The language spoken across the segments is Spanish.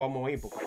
Vamos ahí, porque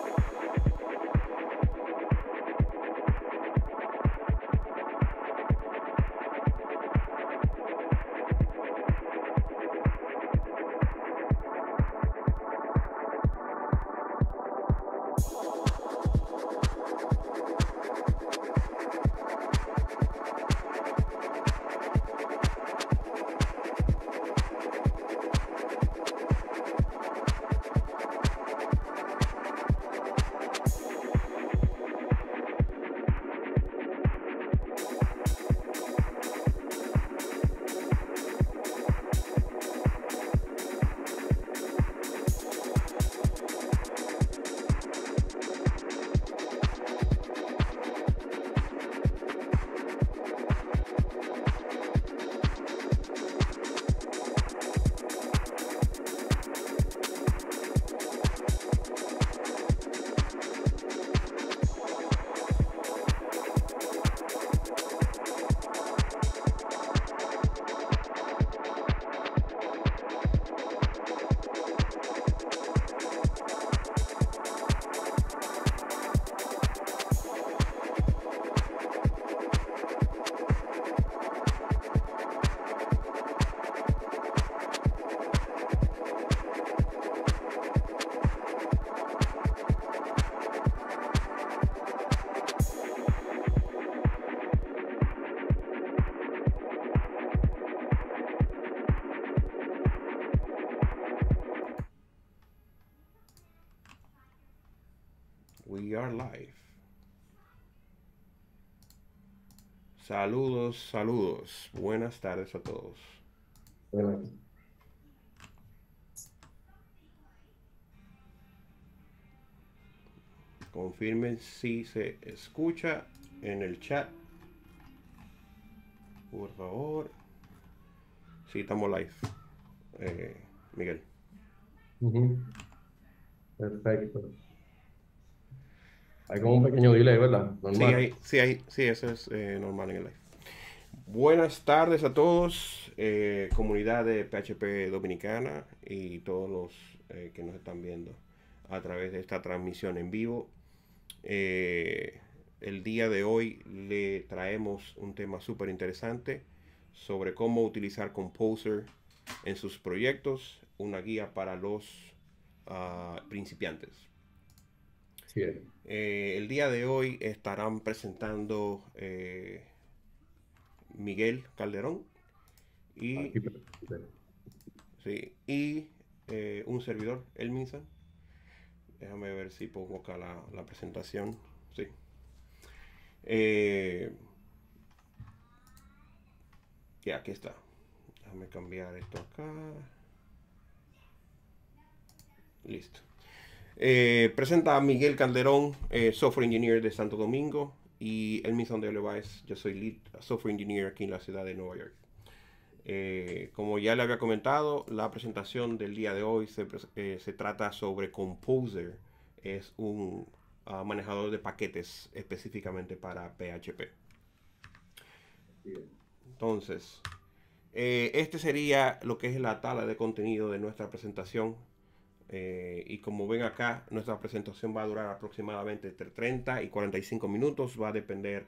we are live. Saludos, saludos. Buenas tardes a todos. Bueno, Confirmen si se escucha en el chat, por favor. Sí, estamos live. Miguel. ujú, perfecto. Hay como un pequeño delay, ¿verdad? Sí, Normal. sí, eso es normal en el live. Buenas tardes a todos, comunidad de PHP Dominicana y todos los que nos están viendo a través de esta transmisión en vivo. Eh, el día de hoy le traemos un tema súper interesante sobre cómo utilizar Composer en sus proyectos, una guía para los principiantes. Sí, El día de hoy estarán presentando Miguel Calderón y, aquí perfecto. sí, y un servidor, Elminson. Déjame ver si pongo acá la presentación. Sí. Eh, ya, aquí está. Déjame cambiar esto acá. Listo. Presenta a Miguel Calderón, Software Engineer de Santo Domingo, y Elminson de Levi's. Yo soy Lead Software Engineer aquí en la ciudad de Nueva York. Como ya le había comentado, la presentación del día de hoy se trata sobre Composer. Es un manejador de paquetes específicamente para PHP. Sí, Entonces, este sería lo que es la tabla de contenido de nuestra presentación. Y como ven acá, nuestra presentación va a durar aproximadamente entre 30 y 45 minutos. Va a depender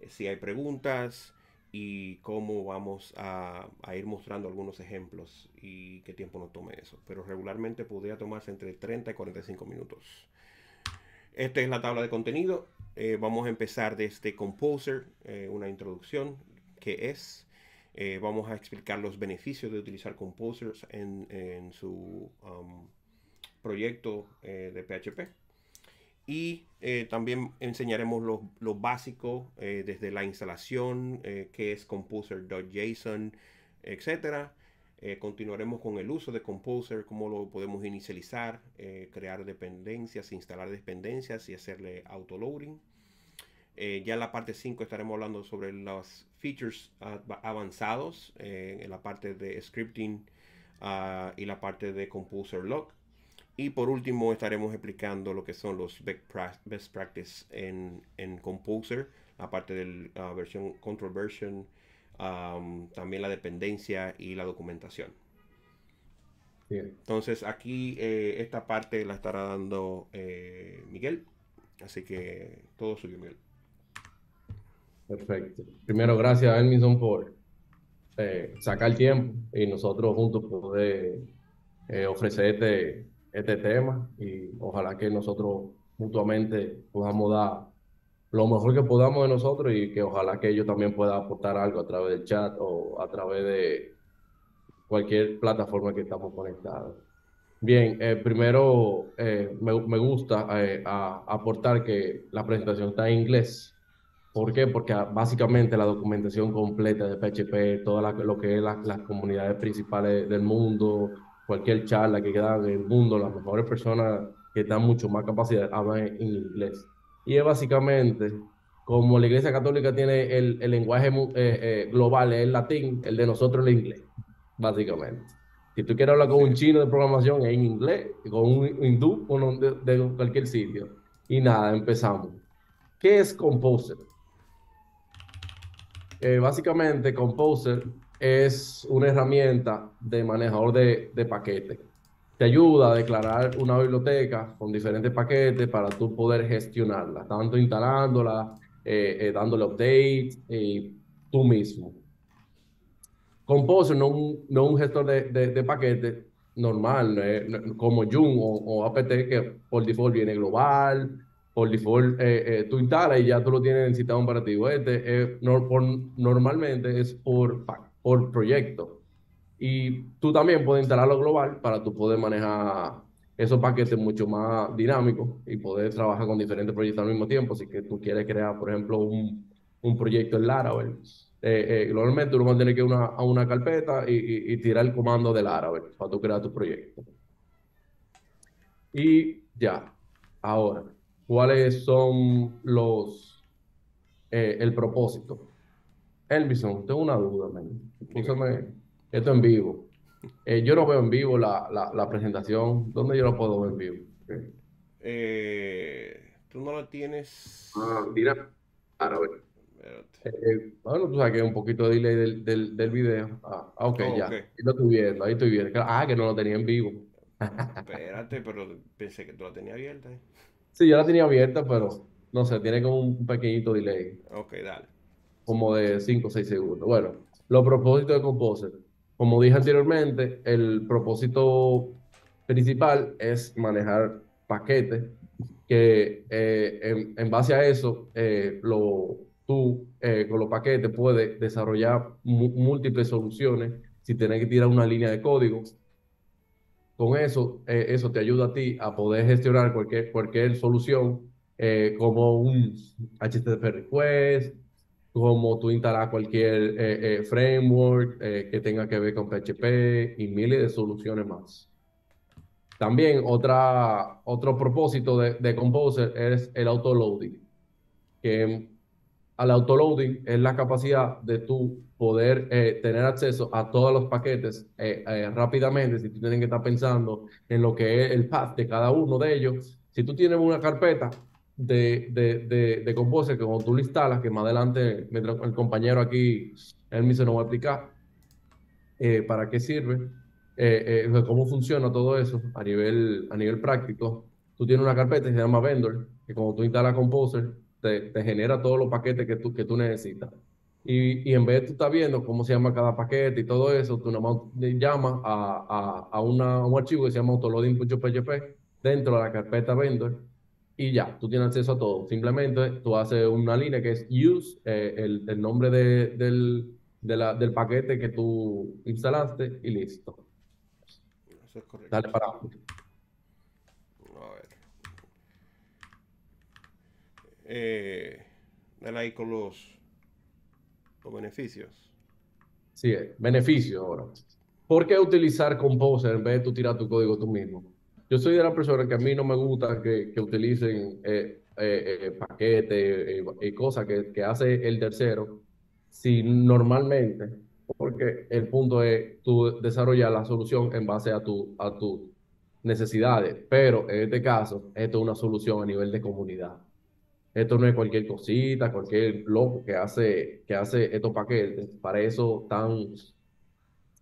si hay preguntas y cómo vamos a ir mostrando algunos ejemplos y qué tiempo nos tome eso. Pero regularmente podría tomarse entre 30 y 45 minutos. Esta es la tabla de contenido. Vamos a empezar desde Composer, una introducción, que es. Vamos a explicar los beneficios de utilizar Composer en su proyecto de PHP. Y también enseñaremos lo básico desde la instalación, que es composer.json, etcétera. Continuaremos con el uso de Composer, cómo lo podemos inicializar, crear dependencias, instalar dependencias y hacerle autoloading. Ya en la parte 5 estaremos hablando sobre los features avanzados en la parte de scripting y la parte de Composer Log. Y por último estaremos explicando lo que son los best practice en Composer, aparte de la versión control version, también la dependencia y la documentación. Bien, Entonces aquí esta parte la estará dando Miguel. Así que todo suyo, Miguel. perfecto. Primero, gracias a Elminson por sacar tiempo y nosotros juntos poder ofrecer este tema y ojalá que nosotros mutuamente podamos dar lo mejor que podamos de nosotros y que ojalá que ellos también puedan aportar algo a través del chat o a través de cualquier plataforma que estamos conectados. Bien, primero me gusta aportar que la presentación está en inglés. ¿Por qué? Porque básicamente la documentación completa de PHP, lo que es las comunidades principales del mundo, cualquier charla que queda en el mundo, las mejores personas que están mucho más capacidad hablan en inglés. Y es básicamente como la Iglesia Católica tiene el lenguaje global, es el latín, el de nosotros es el inglés, básicamente. Si tú quieres hablar con Sí. un chino de programación es en inglés, con un hindú o de cualquier sitio. Y nada, empezamos. ¿Qué es Composer? Básicamente, Composer es una herramienta de manejador de paquetes. Te ayuda a declarar una biblioteca con diferentes paquetes para tú poder gestionarla, tanto instalándola, dándole updates, tú mismo. Composer no un gestor de paquetes normal, como Joom o APT, que por default viene global, por default tú instalas y ya tú lo tienes en el sistema operativo. Normalmente es por proyecto. Y tú también puedes instalarlo global para tú poder manejar esos paquetes mucho más dinámicos y poder trabajar con diferentes proyectos al mismo tiempo. Si que tú quieres crear, por ejemplo, un proyecto en Laravel, normalmente uno va a tener que ir a una carpeta y tirar el comando de Laravel para tú crear tu proyecto. Y ya, ahora, ¿cuáles son el propósito? Elvison, tengo una duda, man. Dígame. Úsame esto en vivo. Yo no veo en vivo la presentación. ¿Dónde yo la puedo ver en vivo? Tú no lo tienes. Mira, ahora ver. Espérate. Bueno, tú sabes que hay un poquito de delay del video. Ok, Oh, ya. ok. Ahí lo estoy viendo, ahí estoy viendo. Que no lo tenía en vivo. Espérate, pero pensé que tú la tenías abierta. Sí, yo la tenía abierta, pero no sé, tiene como un pequeñito delay, Ok, dale. como de 5 o 6 segundos. Bueno, los propósitos de Composer. Como dije anteriormente, el propósito principal es manejar paquetes que en base a eso, tú con los paquetes puedes desarrollar múltiples soluciones sin tener que tirar una línea de código. Con eso, eso te ayuda a ti a poder gestionar cualquier solución, como un HTTP request, como tú instalar cualquier framework que tenga que ver con PHP y miles de soluciones más. También otro propósito de Composer es el autoloading, que al autoloading es la capacidad de tú poder tener acceso a todos los paquetes rápidamente, si tú tienes que estar pensando en lo que es el path de cada uno de ellos. Si tú tienes una carpeta de Composer que cuando tú lo instalas, que más adelante mientras el compañero aquí, él mismo nos va a explicar para qué sirve, cómo funciona todo eso a nivel práctico. Tú tienes una carpeta que se llama Vendor, que cuando tú instalas Composer, te genera todos los paquetes que tú necesitas. Y en vez de tú estar viendo cómo se llama cada paquete y todo eso, tú nada más le llamas a un archivo que se llama autoloading.php dentro de la carpeta Vendor y ya, tú tienes acceso a todo. Simplemente tú haces una línea que es use, el nombre del paquete que tú instalaste y listo. Eso es Dale correcto. para abajo. A ver. Dale ahí con los beneficios. Sí, beneficio ahora. ¿Por qué utilizar Composer en vez de tú tirar tu código tú mismo? Yo soy de la persona que a mí no me gusta que utilicen paquetes y cosas que hace el tercero, si normalmente, porque el punto es tú desarrollar la solución en base a tus necesidades, pero en este caso, esto es una solución a nivel de comunidad. Esto no es cualquier cosita, cualquier loco que hace estos paquetes. Para eso están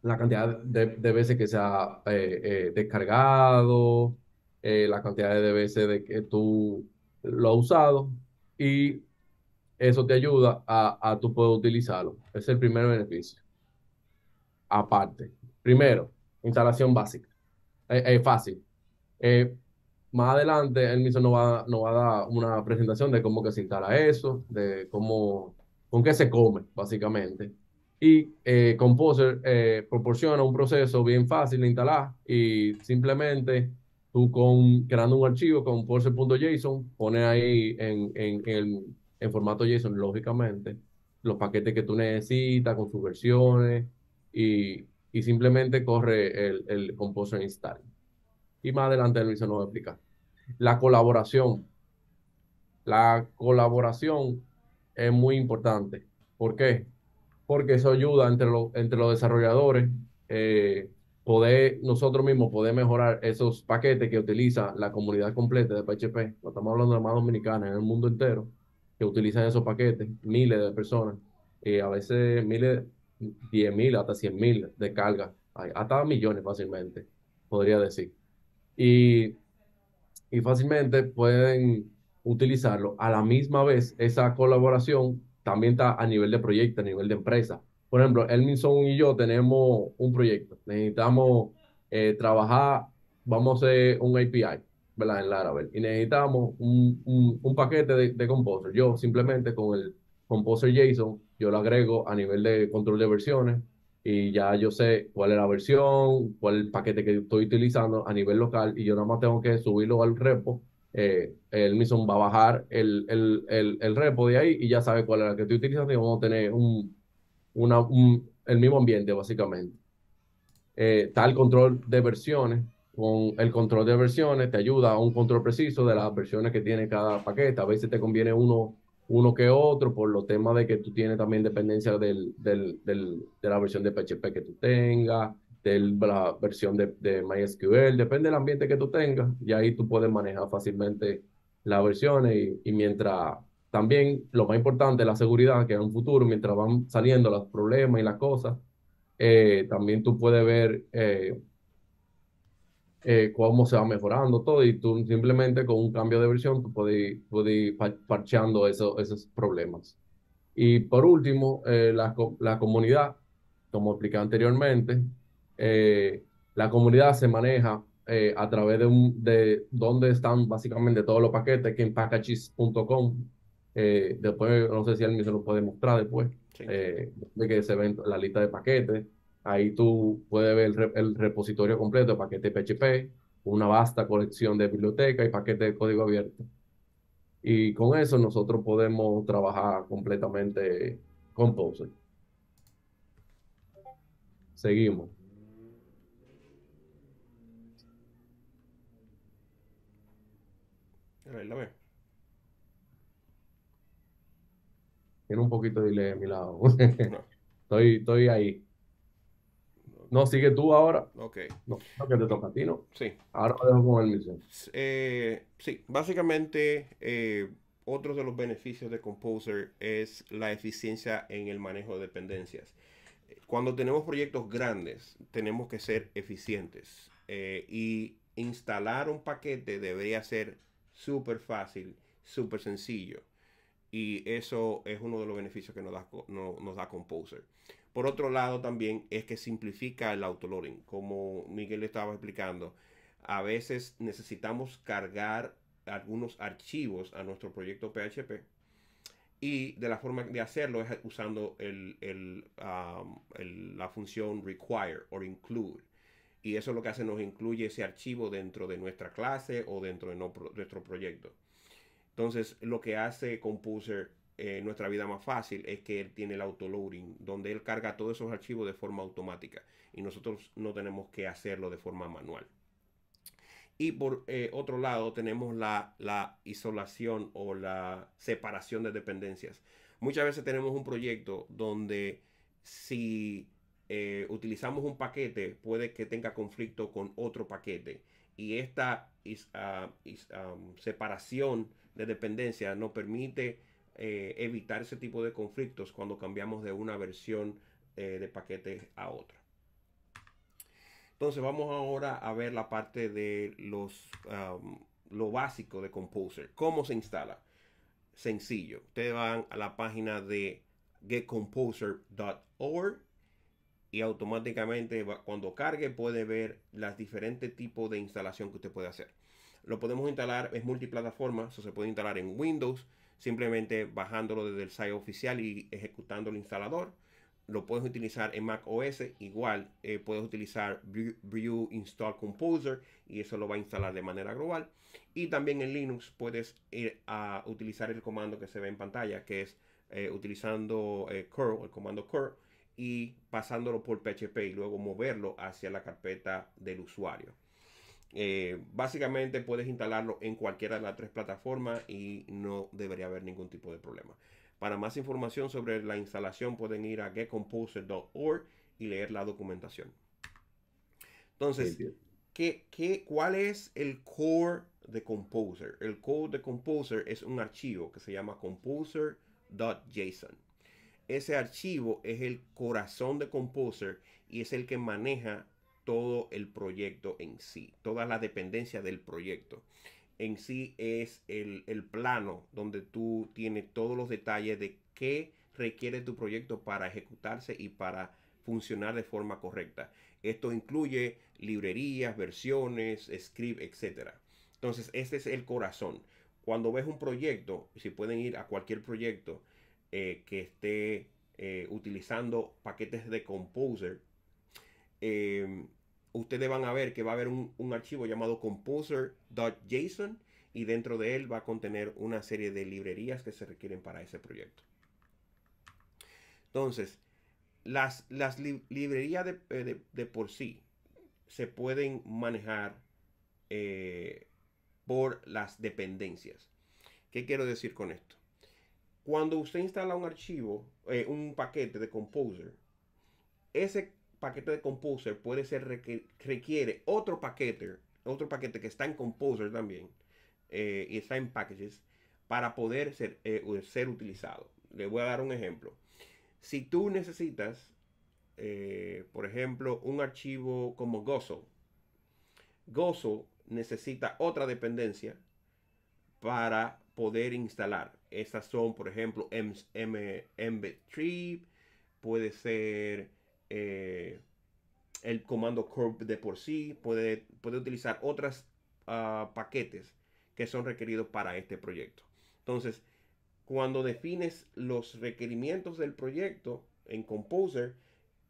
la cantidad de veces que se ha descargado, la cantidad de veces de que tú lo has usado y eso te ayuda a tú poder utilizarlo. Ese es el primer beneficio. Aparte, primero, instalación básica. Fácil. Eh, Más adelante, él mismo nos va a dar una presentación de cómo que se instala eso, de cómo, con qué se come, básicamente. Y Composer proporciona un proceso bien fácil de instalar y simplemente tú creando un archivo con composer.json, pones ahí en formato JSON, lógicamente, los paquetes que tú necesitas con sus versiones y simplemente corre el Composer install. Y más adelante él mismo nos va a explicar. La colaboración. La colaboración es muy importante. ¿Por qué? Porque eso ayuda entre los desarrolladores, eh, poder nosotros mismos poder mejorar esos paquetes que utiliza la comunidad completa de PHP. No estamos hablando de más dominicanas en el mundo entero que utilizan esos paquetes, miles de personas, y a veces miles, 10.000 hasta 100.000 de carga, hasta millones fácilmente, podría decir. Y fácilmente pueden utilizarlo. A la misma vez, esa colaboración también está a nivel de proyecto, a nivel de empresa. Por ejemplo, Elminson y yo tenemos un proyecto. Necesitamos trabajar, vamos a hacer un API, ¿verdad? En Laravel. Y necesitamos un paquete de Composer. Yo simplemente con el Composer JSON, yo lo agrego a nivel de control de versiones y ya yo sé cuál es la versión, cuál es el paquete que estoy utilizando a nivel local y yo nada más tengo que subirlo al repo. El mismo va a bajar el repo de ahí y ya sabe cuál es la que estoy utilizando y vamos a tener el mismo ambiente básicamente. Está el control de versiones. Con el control de versiones te ayuda a un control preciso de las versiones que tiene cada paquete. A veces te conviene uno que otro por los temas de que tú tienes también dependencia de la versión de PHP que tú tengas, de la versión de MySQL, depende del ambiente que tú tengas y ahí tú puedes manejar fácilmente las versiones y mientras también lo más importante es la seguridad, que en un futuro, mientras van saliendo los problemas y las cosas, también tú puedes ver cómo se va mejorando todo y tú simplemente con un cambio de versión tú puedes ir parcheando esos problemas. Y por último, la comunidad, como expliqué anteriormente, eh, la comunidad se maneja a través de dónde están básicamente todos los paquetes, que en packages.com. Después, no sé si alguien se lo puede mostrar después, Sí. de que se ven la lista de paquetes. Ahí tú puedes ver el repositorio completo de paquetes PHP, una vasta colección de bibliotecas y paquetes de código abierto. Y con eso nosotros podemos trabajar completamente con Composer. Seguimos. A ver, la ve. Tiene un poquito de delay a mi lado. No. Estoy ahí. No, sigue tú ahora. Ok. No, no, que te toca a ti, ¿no? Sí. Ahora lo dejo con el mismo. Sí, básicamente otro de los beneficios de Composer es la eficiencia en el manejo de dependencias. Cuando tenemos proyectos grandes, tenemos que ser eficientes y instalar un paquete debería ser súper fácil, súper sencillo. Y eso es uno de los beneficios que nos da Composer. Por otro lado, también es que simplifica el autoloading. Como Miguel estaba explicando, a veces necesitamos cargar algunos archivos a nuestro proyecto PHP y de la forma de hacerlo es usando la función require o include. Y eso es lo que hace, nos incluye ese archivo dentro de nuestra clase o dentro de nuestro proyecto. Entonces, lo que hace Composer nuestra vida más fácil es que él tiene el autoloading, donde él carga todos esos archivos de forma automática y nosotros no tenemos que hacerlo de forma manual. Y por otro lado tenemos la isolación o la separación de dependencias. Muchas veces tenemos un proyecto donde si utilizamos un paquete puede que tenga conflicto con otro paquete. Y esta separación de dependencia nos permite evitar ese tipo de conflictos cuando cambiamos de una versión de paquete a otra. Entonces vamos ahora a ver la parte de lo básico de Composer. ¿Cómo se instala? Sencillo. Ustedes van a la página de getcomposer.org y automáticamente cuando cargue puede ver los diferentes tipos de instalación que usted puede hacer. Lo podemos instalar, es multiplataforma, eso se puede instalar en Windows, simplemente bajándolo desde el site oficial y ejecutando el instalador. Lo puedes utilizar en Mac OS, igual puedes utilizar View Install Composer y eso lo va a instalar de manera global. Y también en Linux puedes ir a utilizar el comando que se ve en pantalla, que es utilizando curl, el comando curl, y pasándolo por PHP y luego moverlo hacia la carpeta del usuario. Básicamente puedes instalarlo en cualquiera de las tres plataformas y no debería haber ningún tipo de problema. Para más información sobre la instalación pueden ir a getcomposer.org y leer la documentación. Entonces, ¿cuál es el core de Composer? El core de Composer es un archivo que se llama composer.json. Ese archivo es el corazón de Composer y es el que maneja todo el proyecto en sí, todas las dependencias del proyecto. En sí es el plano donde tú tienes todos los detalles de qué requiere tu proyecto para ejecutarse y para funcionar de forma correcta. Esto incluye librerías, versiones, script, etc. Entonces, este es el corazón. Cuando ves un proyecto, si pueden ir a cualquier proyecto que esté utilizando paquetes de Composer, ustedes van a ver que va a haber un archivo llamado composer.json y dentro de él va a contener una serie de librerías que se requieren para ese proyecto. Entonces, las librerías de por sí se pueden manejar por las dependencias. ¿Qué quiero decir con esto? Cuando usted instala un archivo, un paquete de Composer, ese paquete de Composer puede ser requiere otro paquete que está en Composer también y está en Packages para poder ser utilizado. Le voy a dar un ejemplo. Si tú necesitas, por ejemplo, un archivo como Gozo, Gozo necesita otra dependencia para poder instalar. Estas son, por ejemplo, mbed tree, puede ser el comando curl de por sí, puede utilizar otros paquetes que son requeridos para este proyecto. Entonces, cuando defines los requerimientos del proyecto en Composer,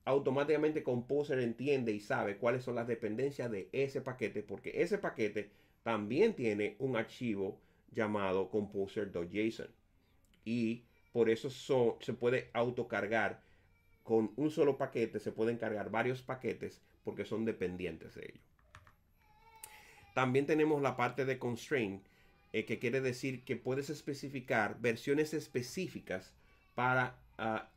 automáticamente Composer entiende y sabe cuáles son las dependencias de ese paquete, porque ese paquete también tiene un archivo llamado composer.json y por eso se puede autocargar con un solo paquete, se pueden cargar varios paquetes porque son dependientes de ello. También tenemos la parte de constraint, que quiere decir que puedes especificar versiones específicas para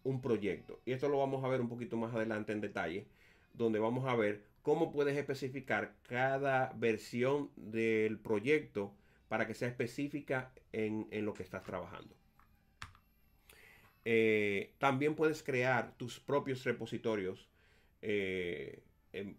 un proyecto. Y esto lo vamos a ver un poquito más adelante en detalle, donde vamos a ver cómo puedes especificar cada versión del proyecto para que sea específica en lo que estás trabajando. También puedes crear tus propios repositorios.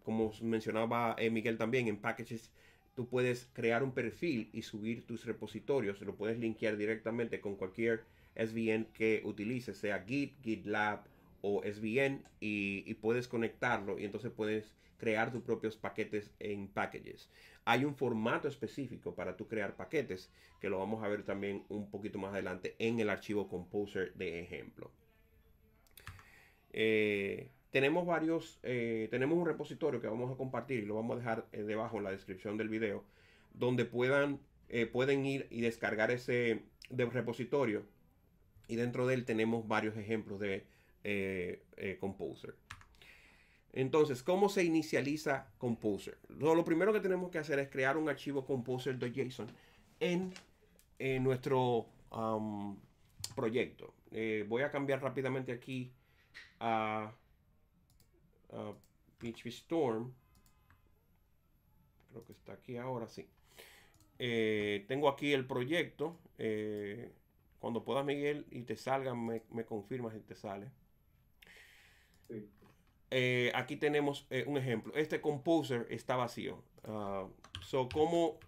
Como mencionaba Miguel también, en Packages tú puedes crear un perfil y subir tus repositorios. Lo puedes linkear directamente con cualquier SVN que utilices, sea Git, GitLab o SVN, y puedes conectarlo y entonces puedes crear tus propios paquetes en Packages. Hay un formato específico para tú crear paquetes que lo vamos a ver también un poquito más adelante en el archivo Composer de ejemplo. Tenemos un repositorio que vamos a compartir y lo vamos a dejar debajo en la descripción del video, donde pueden ir y descargar ese repositorio, y dentro de él tenemos varios ejemplos de Composer. Entonces, ¿cómo se inicializa Composer? Lo primero que tenemos que hacer es crear un archivo composer.json en nuestro proyecto. Voy a cambiar rápidamente aquí a PHP Storm. Creo que está aquí ahora, sí. Tengo aquí el proyecto. Cuando puedas, Miguel, y te salga, me confirmas si te sale. Sí. aquí tenemos un ejemplo. Este Composer está vacío. ¿Cómo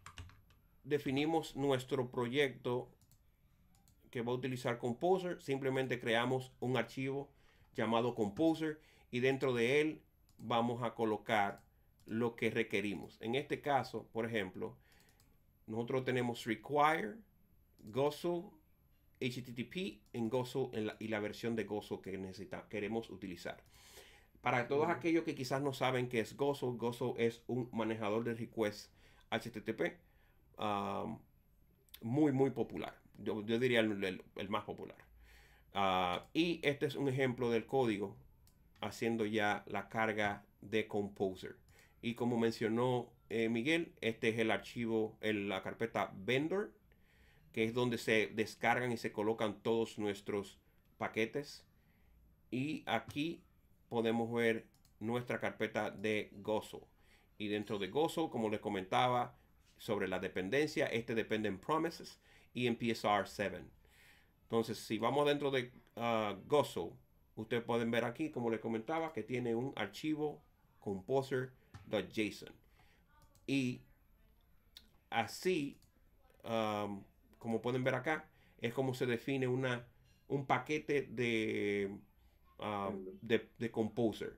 definimos nuestro proyecto que va a utilizar Composer? Simplemente creamos un archivo llamado Composer y dentro de él vamos a colocar lo que requerimos. En este caso, por ejemplo, nosotros tenemos require, Gozo, HTTP en Gozo y la versión de Gozo que queremos utilizar. Para todos aquellos que quizás no saben qué es Gozo, Gozo es un manejador de requests HTTP muy popular. Yo diría el más popular. Y este es un ejemplo del código haciendo ya la carga de Composer. Y como mencionó Miguel, este es el archivo, la carpeta vendor, que es donde se descargan y se colocan todos nuestros paquetes. Y aquí podemos ver nuestra carpeta de Gozo. Y dentro de Gozo, como les comentaba, sobre la dependencia, este depende en Promises y en PSR 7. Entonces, si vamos dentro de Gozo, ustedes pueden ver aquí, como les comentaba, que tiene un archivo composer.json. Y así, como pueden ver acá, es como se define un paquete de Composer.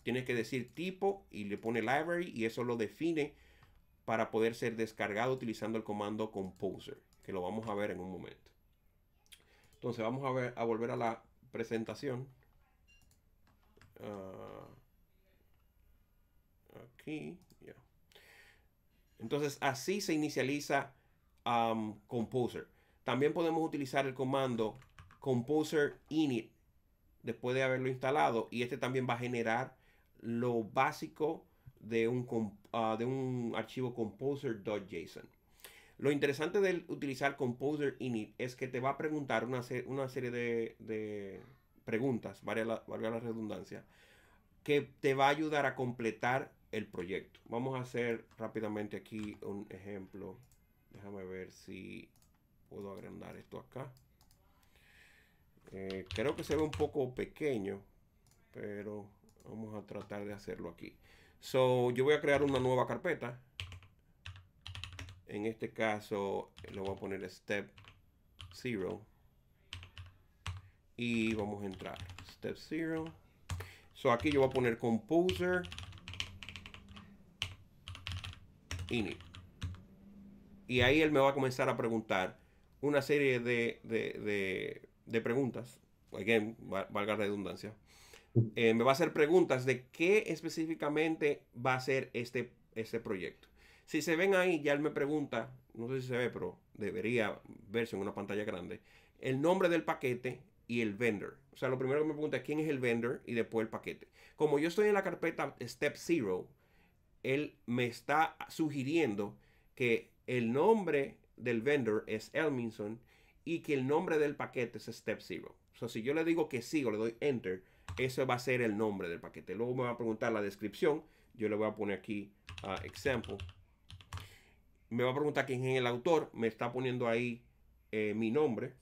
Tienes que decir tipo y le pone library y eso lo define para poder ser descargado utilizando el comando Composer, que lo vamos a ver en un momento. Entonces vamos a volver a la presentación. Aquí, yeah. Entonces así se inicializa Composer. También podemos utilizar el comando Composer init después de haberlo instalado y este también va a generar lo básico de un archivo composer.json. Lo interesante de utilizar Composer init es que te va a preguntar una serie de preguntas, valga la redundancia, que te va a ayudar a completar el proyecto. Vamos a hacer rápidamente aquí un ejemplo. Déjame ver si puedo agrandar esto acá. Creo que se ve un poco pequeño, pero vamos a tratar de hacerlo aquí. Yo voy a crear una nueva carpeta. En este caso, le voy a poner step 0. Y vamos a entrar. Step 0. Aquí yo voy a poner Composer init. Y ahí él me va a comenzar a preguntar una serie de preguntas. Again, valga la redundancia. Me va a hacer preguntas de qué específicamente va a ser este proyecto. Si se ven ahí, ya él me pregunta, no sé si se ve, pero debería verse en una pantalla grande, el nombre del paquete y el vendor. O sea, lo primero que me pregunta es quién es el vendor y después el paquete. Como yo estoy en la carpeta Step 0, él me está sugiriendo que el nombre del vendor es Elminson y que el nombre del paquete es Step 0. Si yo le digo que sí o le doy Enter, eso va a ser el nombre del paquete. Luego me va a preguntar la descripción. Yo le voy a poner aquí example. Me va a preguntar quién es el autor. Me está poniendo ahí mi nombre.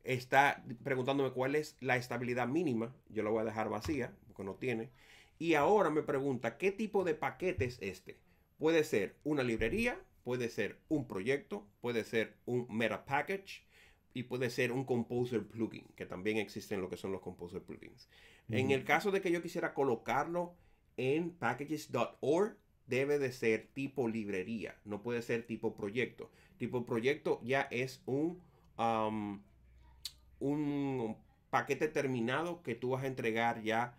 Está preguntándome cuál es la estabilidad mínima. Yo la voy a dejar vacía porque no tiene. Y ahora me pregunta qué tipo de paquete es este. Puede ser una librería, puede ser un proyecto, puede ser un meta package y puede ser un composer plugin, que también existen lo que son los composer plugins. En el caso de que yo quisiera colocarlo en packages.org, debe de ser tipo librería, no puede ser tipo proyecto. Tipo proyecto ya es un paquete terminado que tú vas a entregar ya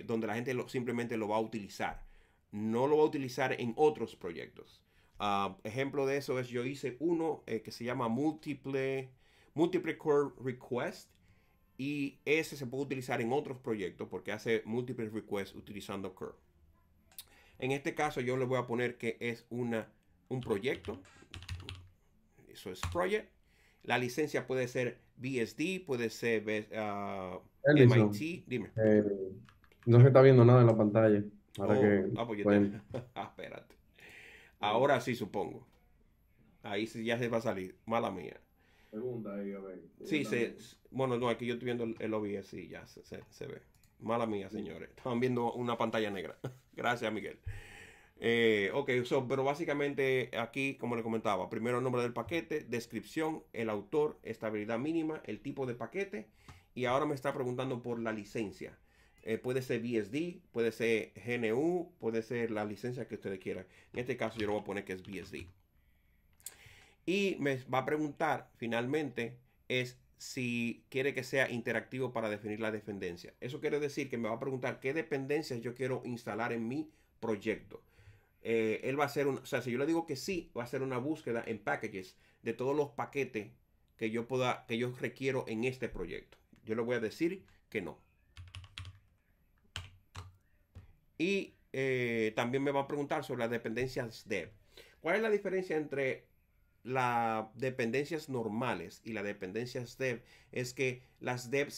donde la gente simplemente lo va a utilizar. No lo va a utilizar en otros proyectos. Ejemplo de eso es yo hice uno que se llama Multiple Core Request y ese se puede utilizar en otros proyectos porque hace múltiples requests utilizando Curl. En este caso yo le voy a poner que es un proyecto. Eso es project. La licencia puede ser BSD, puede ser Ellison, MIT. Dime. no se está viendo nada en la pantalla. Para Oh, que pues yo te... cuente. Espérate. Ahora sí, supongo. Ahí sí ya se va a salir. Mala mía. Pregunta ahí, a ver. Sí, bueno, no, aquí yo estoy viendo el OBS y ya se ve. Mala mía, señores. Estaban viendo una pantalla negra. Gracias, Miguel. Ok, pero básicamente aquí, como le comentaba, primero el nombre del paquete, descripción, el autor, estabilidad mínima, el tipo de paquete. Y ahora me está preguntando por la licencia. Puede ser BSD, puede ser GNU, puede ser la licencia que ustedes quieran. En este caso yo le voy a poner que es BSD. Y me va a preguntar finalmente es si quiere que sea interactivo para definir la dependencia. Eso quiere decir que me va a preguntar qué dependencias yo quiero instalar en mi proyecto. Él va a hacer o sea, si yo le digo que sí, va a hacer una búsqueda en packages de todos los paquetes que yo requiero en este proyecto. Yo le voy a decir que no. Y también me va a preguntar sobre las dependencias dev. ¿Cuál es la diferencia entre las dependencias normales y las dependencias dev? Es que las dev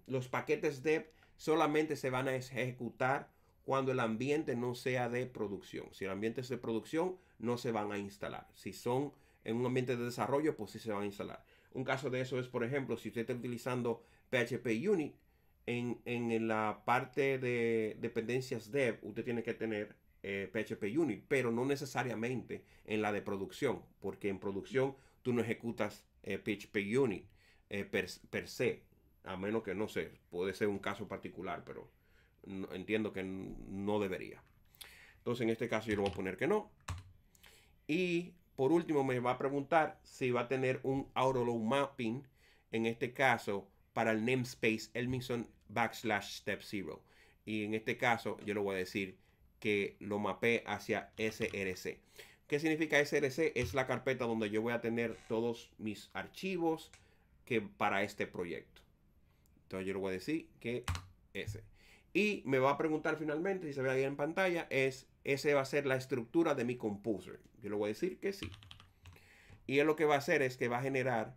los paquetes dev solamente se van a ejecutar cuando el ambiente no sea de producción. Si el ambiente es de producción, no se van a instalar. Si son en un ambiente de desarrollo, pues sí se van a instalar. Un caso de eso es, por ejemplo, si usted está utilizando PHP Unit, en la parte de dependencias dev, usted tiene que tener PHP Unit, pero no necesariamente en la de producción, porque en producción tú no ejecutas PHP Unit per se, a menos que no sé, puede ser un caso particular, pero entiendo que no debería. Entonces en este caso yo le voy a poner que no. Y por último me va a preguntar si va a tener un autoload mapping, en este caso para el namespace Elminson \step 0. Y en este caso yo le voy a decir que lo mapee hacia src. ¿Qué significa src? Es la carpeta donde yo voy a tener todos mis archivos que para este proyecto. Entonces yo le voy a decir que ese. Y me va a preguntar finalmente, si se ve ahí en pantalla, ese va a ser la estructura de mi composer. Yo le voy a decir que sí. Y él lo que va a hacer es que va a generar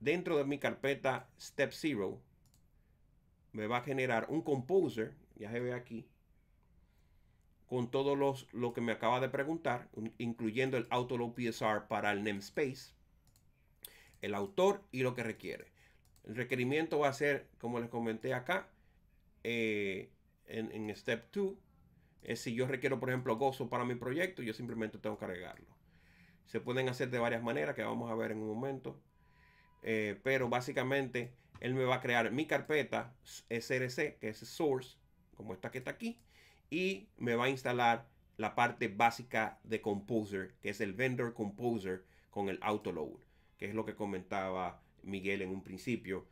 dentro de mi carpeta Step 0, me va a generar un composer, ya se ve aquí, con todos lo que me acaba de preguntar, incluyendo el autoload PSR para el namespace, el autor y lo que requiere. El requerimiento va a ser, como les comenté acá, en Step 2, es si yo requiero, por ejemplo, Gozo para mi proyecto, yo simplemente tengo que agregarlo. Se pueden hacer de varias maneras que vamos a ver en un momento. Pero básicamente él me va a crear mi carpeta src, que es source, como esta que está aquí, y me va a instalar la parte básica de Composer, que es el vendor Composer con el autoload, que es lo que comentaba Miguel en un principio.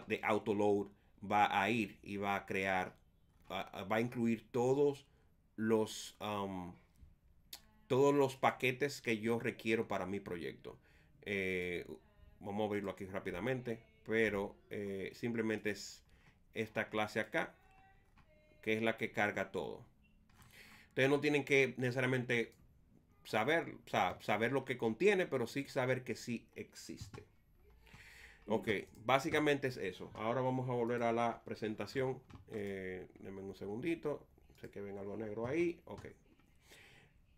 De autoload va a ir y va a crear, va a incluir todos los paquetes que yo requiero para mi proyecto. Vamos a abrirlo aquí rápidamente, pero simplemente es esta clase acá, que es la que carga todo. Ustedes no tienen que necesariamente saber, o sea, saber lo que contiene, pero sí saber que sí existe. Ok, básicamente es eso. Ahora vamos a volver a la presentación. Denme un segundito. Sé que ven algo negro ahí. Ok.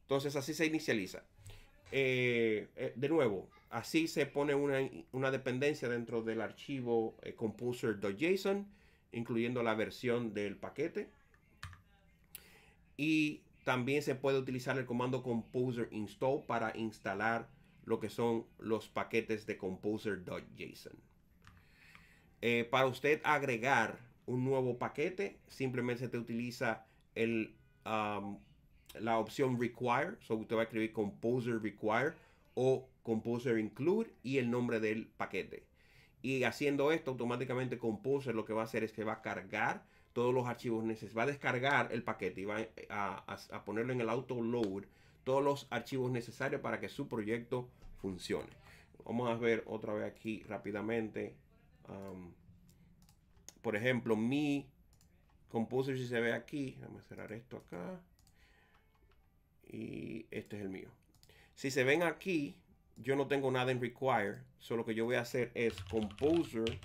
Entonces así se inicializa. De nuevo, así se pone una dependencia dentro del archivo composer.json, incluyendo la versión del paquete. Y también se puede utilizar el comando composer install para instalar lo que son los paquetes de composer.json. Para usted agregar un nuevo paquete, simplemente se te utiliza la opción require. So usted va a escribir composer require o composer include y el nombre del paquete. Y haciendo esto, automáticamente Composer lo que va a hacer es que va a cargar todos los archivos necesarios. Va a descargar el paquete y va a ponerlo en el autoload todos los archivos necesarios para que su proyecto funcione. Vamos a ver otra vez aquí rápidamente. Por ejemplo, mi Composer, si se ve aquí, vamos a cerrar esto acá. Y este es el mío. Si se ven aquí, yo no tengo nada en require. Solo que yo voy a hacer es composer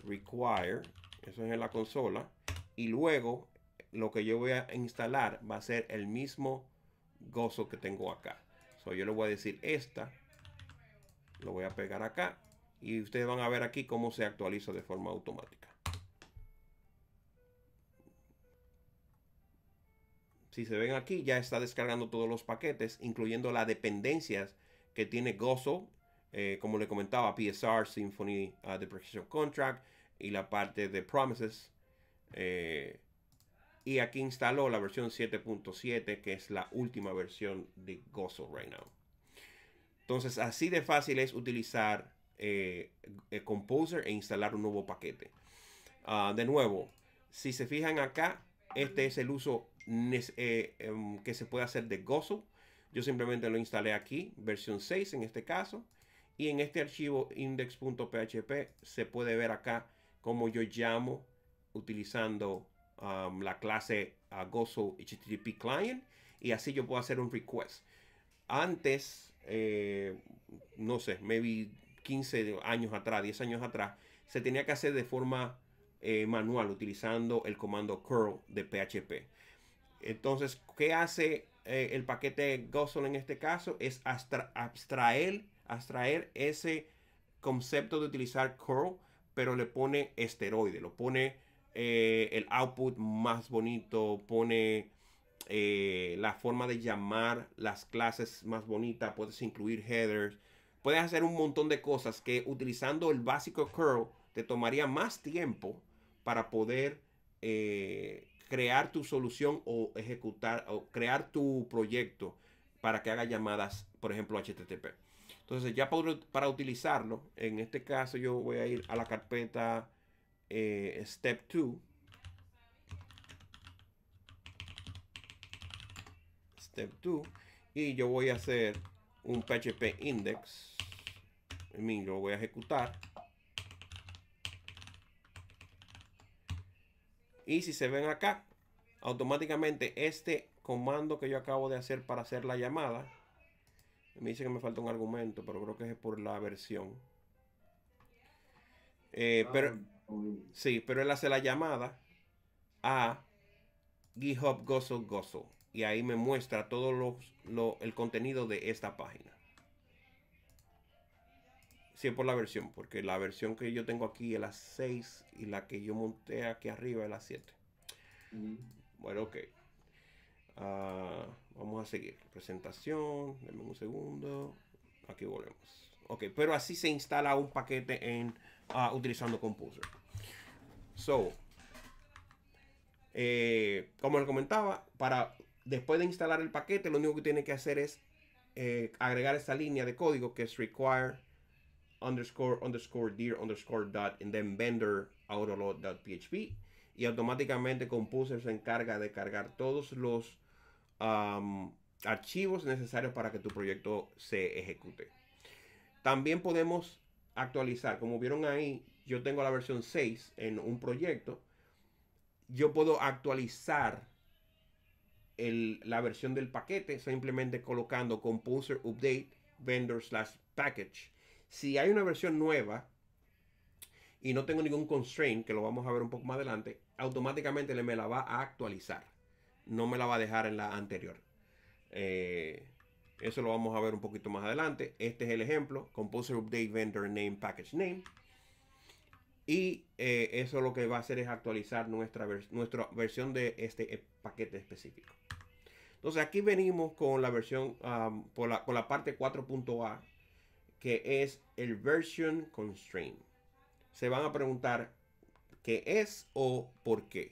require. Eso es en la consola. Y luego lo que yo voy a instalar va a ser el mismo gozo que tengo acá. So, yo le voy a decir esta. Lo voy a pegar acá. y ustedes van a ver aquí cómo se actualiza de forma automática. Si se ven aquí, ya está descargando todos los paquetes, incluyendo las dependencias que tiene Gozo, como le comentaba, PSR, Symfony Deprecation Contract y la parte de Promises. Y aquí instaló la versión 7.7, que es la última versión de Gozo right now. Entonces, así de fácil es utilizar Composer e instalar un nuevo paquete. De nuevo, si se fijan acá, este es el uso que se puede hacer de Gozo. Yo simplemente lo instalé aquí, versión 6 en este caso. Y en este archivo index.php se puede ver acá cómo yo llamo utilizando la clase Gozo HTTP Client. Y así yo puedo hacer un request. Antes, no sé, maybe 15 años atrás, 10 años atrás, se tenía que hacer de forma manual utilizando el comando curl de PHP. Entonces, ¿qué hace el paquete Gozo en este caso? Es abstraer ese concepto de utilizar curl, pero le pone esteroide, lo pone el output más bonito, pone la forma de llamar las clases más bonita, puedes incluir headers, puedes hacer un montón de cosas que utilizando el básico curl te tomaría más tiempo para poder crear tu solución o ejecutar o crear tu proyecto para que haga llamadas, por ejemplo, HTTP. Entonces, ya para utilizarlo, en este caso yo voy a ir a la carpeta Step 2. Step 2. Y yo voy a hacer un PHP index. Lo voy a ejecutar. Y si se ven acá, automáticamente este comando que yo acabo de hacer para hacer la llamada, me dice que me falta un argumento, pero creo que es por la versión. Pero sí, pero él hace la llamada a GitHub Gozo. Y ahí me muestra todo el contenido de esta página. Sí, es por la versión, porque la versión que yo tengo aquí es la 6 y la que yo monté aquí arriba es la 7. Bueno, ok. Vamos a seguir. Presentación. Denme un segundo. Aquí volvemos. Ok, pero así se instala un paquete utilizando Composer. Como les comentaba, después de instalar el paquete, lo único que tiene que hacer es agregar esta línea de código que es require __dir_dot and then vendor autoload.php, y automáticamente Composer se encarga de cargar todos los archivos necesarios para que tu proyecto se ejecute. También podemos actualizar, como vieron ahí, yo tengo la versión 6 en un proyecto. Yo puedo actualizar la versión del paquete simplemente colocando Composer Update vendor/package. Si hay una versión nueva y no tengo ningún constraint, que lo vamos a ver un poco más adelante, automáticamente me la va a actualizar. No me la va a dejar en la anterior. Eso lo vamos a ver un poquito más adelante. Este es el ejemplo. Composer Update Vendor Name Package Name. Y eso lo que va a hacer es actualizar nuestra versión de este paquete específico. Entonces aquí venimos con la versión, con la parte 4.a, que es el Version Constraint. Se van a preguntar qué es o por qué.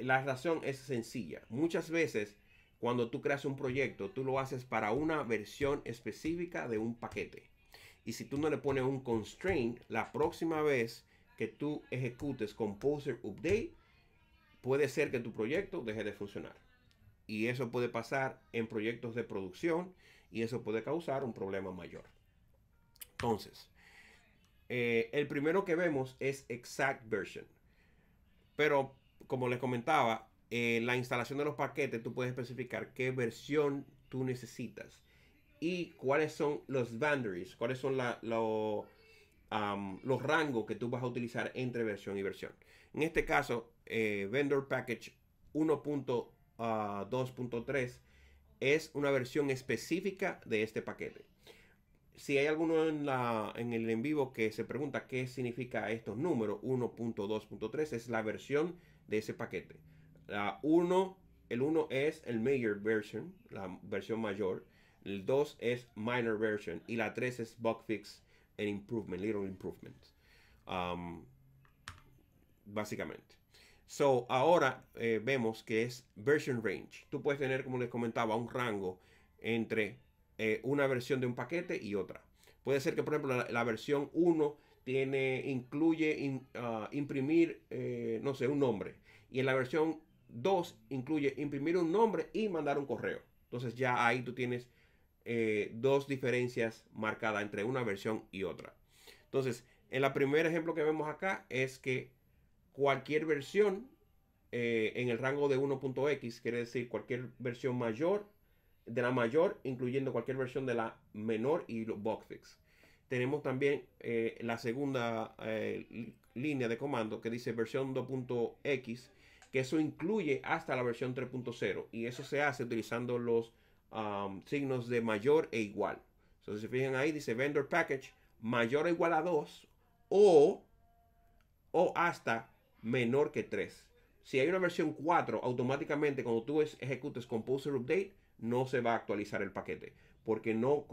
La razón es sencilla. Muchas veces cuando tú creas un proyecto, tú lo haces para una versión específica de un paquete. Y si tú no le pones un constraint, la próxima vez que tú ejecutes Composer Update, puede ser que tu proyecto deje de funcionar. Y eso puede pasar en proyectos de producción y eso puede causar un problema mayor. Entonces, el primero que vemos es Exact Version. Pero, como les comentaba, la instalación de los paquetes, tú puedes especificar qué versión tú necesitas y cuáles son los boundaries, cuáles son los rangos que tú vas a utilizar entre versión y versión. En este caso, Vendor Package 1.2.3 es una versión específica de este paquete. si hay alguno en el en vivo que se pregunta qué significa estos números, 1.2.3 es la versión de ese paquete. El 1 es el major version, la versión mayor. El 2 es minor version. Y la 3 es bug fix and improvement, little improvement. Um, básicamente. So, ahora vemos que es version range. Tú puedes tener, como les comentaba, un rango entre una versión de un paquete y otra. Puede ser que, por ejemplo, la versión 1 incluye imprimir, no sé, un nombre. Y en la versión 2 incluye imprimir un nombre y mandar un correo. Entonces ya ahí tú tienes dos diferencias marcadas entre una versión y otra. Entonces, en el primer ejemplo que vemos acá es que cualquier versión en el rango de 1.x, quiere decir cualquier versión mayor de la mayor, incluyendo cualquier versión de la menor y los bugfix. Tenemos también la segunda línea de comando que dice versión 2.x, que eso incluye hasta la versión 3.0 y eso se hace utilizando los signos de mayor e igual. Entonces, si se fijan ahí, dice vendor package mayor o igual a 2 o, o hasta menor que 3. Si hay una versión 4, automáticamente cuando tú ejecutes Composer Update, no se va a actualizar el paquete. Porque no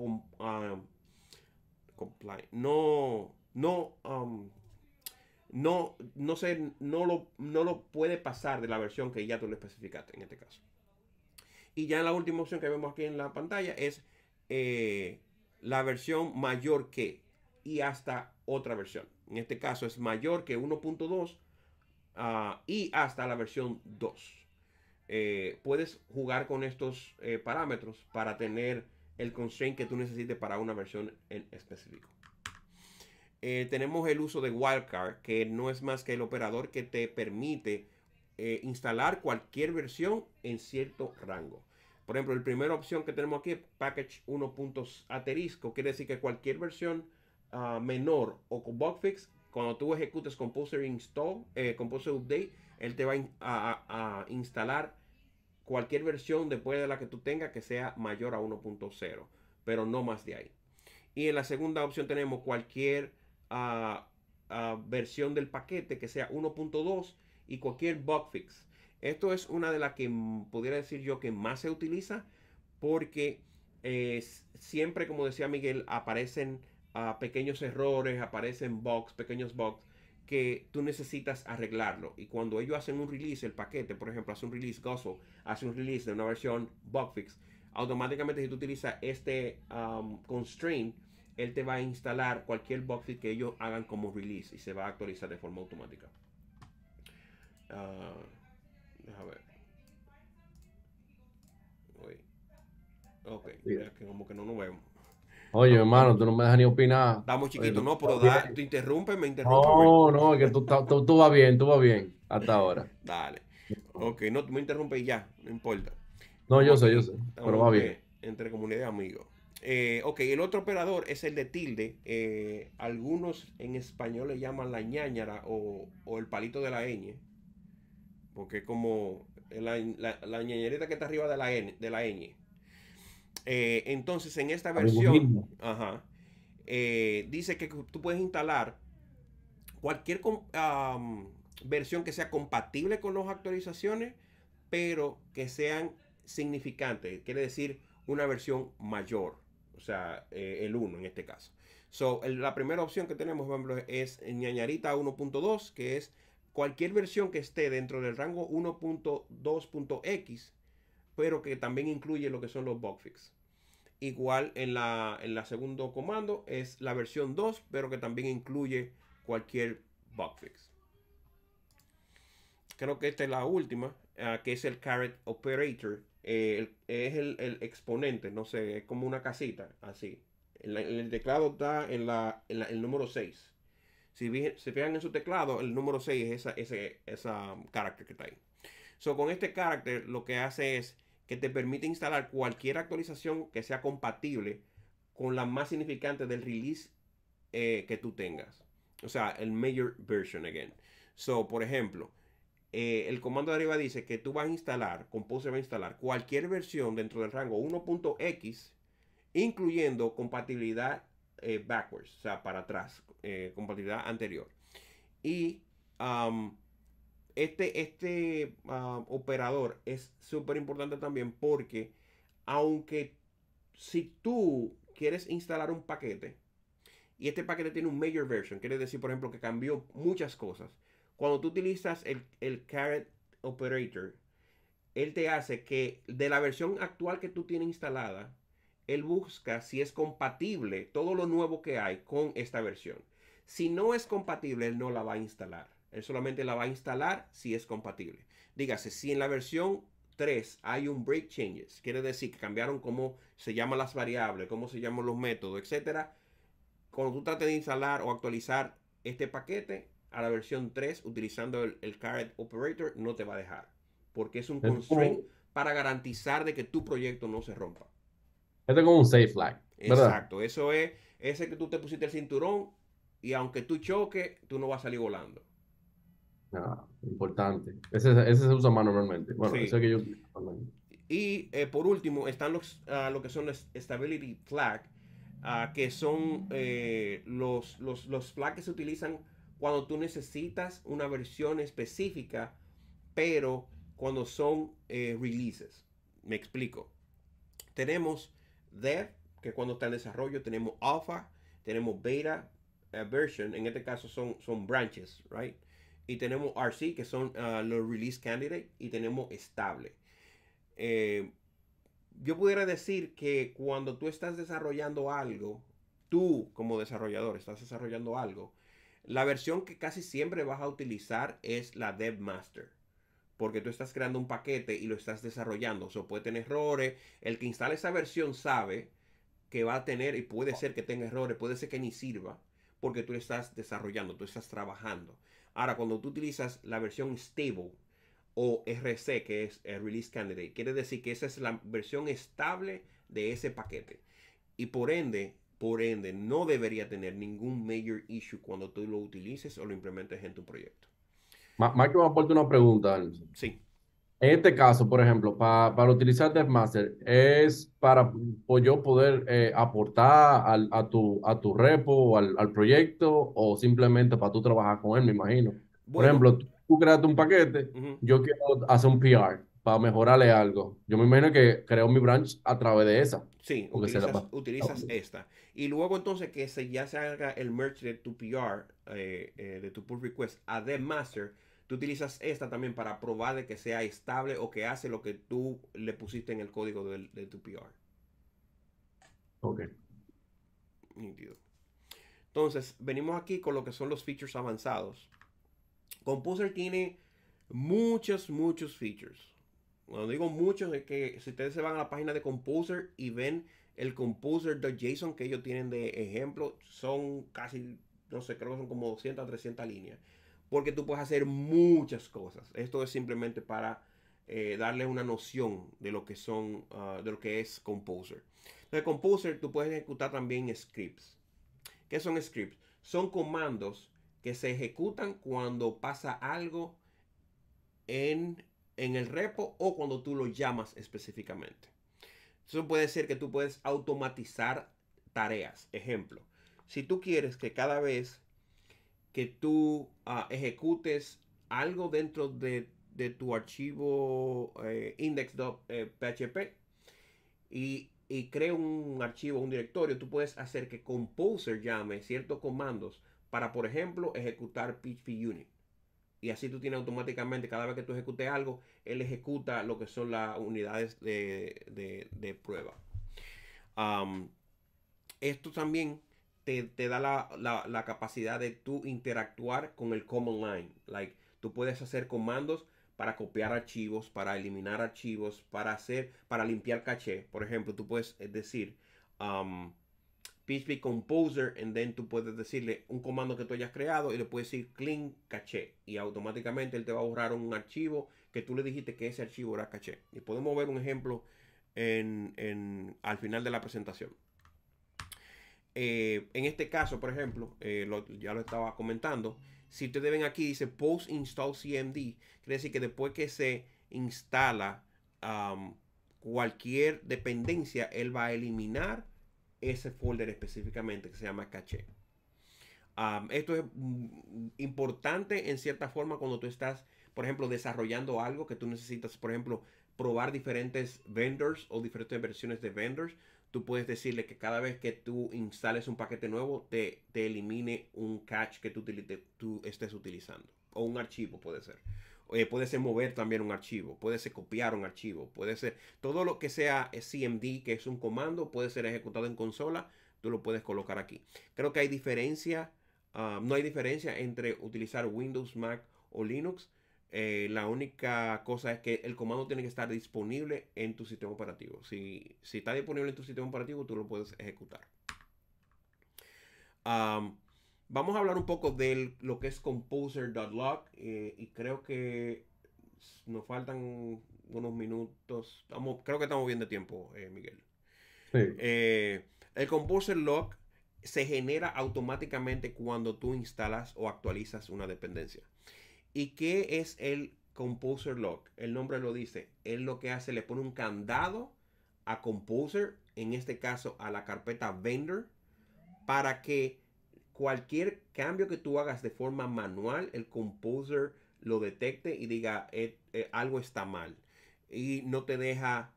comply, no lo puede pasar de la versión que ya tú le especificaste en este caso. Y ya la última opción que vemos aquí en la pantalla es la versión mayor que y hasta otra versión. En este caso es mayor que 1.2 y hasta la versión 2. Puedes jugar con estos parámetros para tener el constraint que tú necesites para una versión en específico. Tenemos el uso de wildcard, que no es más que el operador que te permite instalar cualquier versión en cierto rango. Por ejemplo, la primera opción que tenemos aquí, package 1. Asterisco, quiere decir que cualquier versión menor o con bugfix, cuando tú ejecutes Composer Install, Composer Update, él te va a instalar cualquier versión después de la que tú tengas que sea mayor a 1.0, pero no más de ahí. Y en la segunda opción tenemos cualquier versión del paquete que sea 1.2 y cualquier bug fix. Esto es una de las que pudiera decir yo que más se utiliza porque siempre, como decía Miguel, aparecen pequeños errores, aparecen bugs, pequeños bugs que tú necesitas arreglarlo. Y cuando ellos hacen un release, el paquete, por ejemplo, hace un release, Guzzle hace un release de una versión bug fix, automáticamente si tú utilizas este constraint, él te va a instalar cualquier bug fix que ellos hagan como release y se va a actualizar de forma automática. Déjame ver. Ok, ya que como que no nos vemos. Oye, hermano, tú no me dejas ni opinar. Estamos Oye, chiquitos, tú no, pero estás bien. tú interrúmpeme. No, no, es que tú tú vas bien hasta ahora. Dale. Ok, no, tú me interrumpes y ya, no importa. No, yo sé, pero Estamos va bien. entre comunidad de amigos. Ok, el otro operador es el de tilde. Algunos en español le llaman la ñáñara o el palito de la ñ. Porque es como la ñañerita que está arriba de la ñ. Entonces, en esta A versión, dibujito. ajá, dice que tú puedes instalar cualquier versión que sea compatible con las actualizaciones, pero que sean significantes. Quiere decir una versión mayor, o sea, el 1 en este caso. So, la primera opción que tenemos, por ejemplo, es ñañarita 1.2, que es cualquier versión que esté dentro del rango 1.2.x, pero que también incluye lo que son los bugfix. Igual en la segundo comando es la versión 2, pero que también incluye cualquier bugfix. Creo que esta es la última, que es el caret operator. Es el exponente, no sé, es como una casita, así. El teclado está en el número 6. Si se fijan en su teclado, el número 6 es esa carácter que está ahí. So, con este carácter lo que hace es que te permite instalar cualquier actualización que sea compatible con la más significante del release que tú tengas. O sea, el major version again. So, por ejemplo, el comando de arriba dice que tú vas a instalar, Composer va a instalar cualquier versión dentro del rango 1.x, incluyendo compatibilidad backwards, o sea, para atrás, compatibilidad anterior. Y operador es súper importante también porque aunque si tú quieres instalar un paquete y este paquete tiene un major version, quiere decir, por ejemplo, que cambió muchas cosas, cuando tú utilizas el caret operator, él te hace que de la versión actual que tú tienes instalada, él busca si es compatible todo lo nuevo que hay con esta versión. Si no es compatible, él no la va a instalar. Él solamente la va a instalar si es compatible. Dígase, si en la versión 3 hay un break changes, quiere decir que cambiaron cómo se llaman las variables, cómo se llaman los métodos, etcétera. Cuando tú trates de instalar o actualizar este paquete a la versión 3 utilizando el caret operator, no te va a dejar. Porque es un Esto es constraint como, para garantizar de que tu proyecto no se rompa. esto es como un safe flag, ¿verdad? Exacto, eso es ese que tú te pusiste el cinturón y aunque tú choques, tú no vas a salir volando. Ah, importante. Ese se usa más normalmente. Bueno, ese Sí. es que yo utilizo normalmente. Y por último están lo que son los Stability Flag, que son los flags que se utilizan cuando tú necesitas una versión específica, pero cuando son releases. Me explico. Tenemos dev, que cuando está en desarrollo, tenemos alpha, tenemos beta version, en este caso son branches, right? Y tenemos RC, que son los release candidate, y tenemos estable. Eh, yo pudiera decir que cuando tú estás desarrollando algo, tú como desarrollador estás desarrollando algo, la versión que casi siempre vas a utilizar es la Dev Master. Porque tú estás creando un paquete y lo estás desarrollando. O sea, puede tener errores. El que instala esa versión sabe que va a tener, y puede ser que tenga errores, puede ser que ni sirva, porque tú estás desarrollando, tú estás trabajando. Ahora, cuando tú utilizas la versión stable o RC, que es el Release Candidate, quiere decir que esa es la versión estable de ese paquete. Y por ende, no debería tener ningún major issue cuando tú lo utilices o lo implementes en tu proyecto. Mike me aporta una pregunta, Anderson. Sí. En este caso, por ejemplo, para utilizar DevMaster, ¿es para yo poder aportar a tu repo o al proyecto o simplemente para tú trabajar con él, me imagino? Por Bueno, ejemplo, tú creaste un paquete, ujú, yo quiero hacer un PR para mejorarle algo. Yo me imagino que creo mi branch a través de esa, sí, porque se la utilizas esta. Y luego entonces que ya se haga el merge de tu PR, de tu pull request a DevMaster, tú utilizas esta también para probar de que sea estable o que hace lo que tú le pusiste en el código de tu PR. Ok. Nítido. Entonces, venimos aquí con lo que son los features avanzados. Composer tiene muchos features. Cuando digo muchos, es que si ustedes se van a la página de Composer y ven el Composer.json que ellos tienen de ejemplo, son casi, no sé, creo que son como 200 300 líneas. Porque tú puedes hacer muchas cosas. Esto es simplemente para darle una noción de lo que son, de lo que es Composer. Entonces, Composer tú puedes ejecutar también scripts. ¿Qué son scripts? Son comandos que se ejecutan cuando pasa algo en el repo o cuando tú lo llamas específicamente. Eso puede ser que tú puedes automatizar tareas. Ejemplo, si tú quieres que cada vez que tú ejecutes algo dentro de tu archivo index.php y crea un archivo, un directorio, tú puedes hacer que Composer llame ciertos comandos para, por ejemplo, ejecutar PHP Unit. Y así tú tienes automáticamente, cada vez que tú ejecutes algo, él ejecuta lo que son las unidades de prueba. Um, Esto también te da la capacidad de tú interactuar con el command line. Like, tú puedes hacer comandos para copiar archivos, para eliminar archivos, para limpiar caché. Por ejemplo, tú puedes decir PHP Composer, and then tú puedes decirle un comando que tú hayas creado y le puedes decir clean caché y automáticamente él te va a borrar un archivo que tú le dijiste que ese archivo era caché. Y podemos ver un ejemplo al final de la presentación. En este caso, por ejemplo, ya lo estaba comentando, si ustedes ven aquí dice post install cmd, quiere decir que después que se instala cualquier dependencia, él va a eliminar ese folder específicamente que se llama caché. Esto es importante en cierta forma cuando tú estás, por ejemplo, desarrollando algo que tú necesitas, por ejemplo, probar diferentes vendors o diferentes versiones de vendors. Tú puedes decirle que cada vez que tú instales un paquete nuevo, te elimine un cache que tú estés utilizando. O un archivo puede ser. Puede ser mover también un archivo. Puede ser copiar un archivo. Puede ser todo lo que sea CMD, que es un comando, puede ser ejecutado en consola. Tú lo puedes colocar aquí. Creo que hay diferencia. No hay diferencia entre utilizar Windows, Mac o Linux. La única cosa es que el comando tiene que estar disponible en tu sistema operativo. Si está disponible en tu sistema operativo, tú lo puedes ejecutar. Vamos a hablar un poco de lo que es composer.log y creo que nos faltan unos minutos. Creo que estamos bien de tiempo, Miguel. Sí. El composer log se genera automáticamente cuando tú instalas o actualizas una dependencia. ¿Y qué es el Composer Log? El nombre lo dice. Él lo que hace, le pone un candado a Composer, en este caso a la carpeta Vendor, para que cualquier cambio que tú hagas de forma manual, el Composer lo detecte y diga algo está mal. Y no te deja,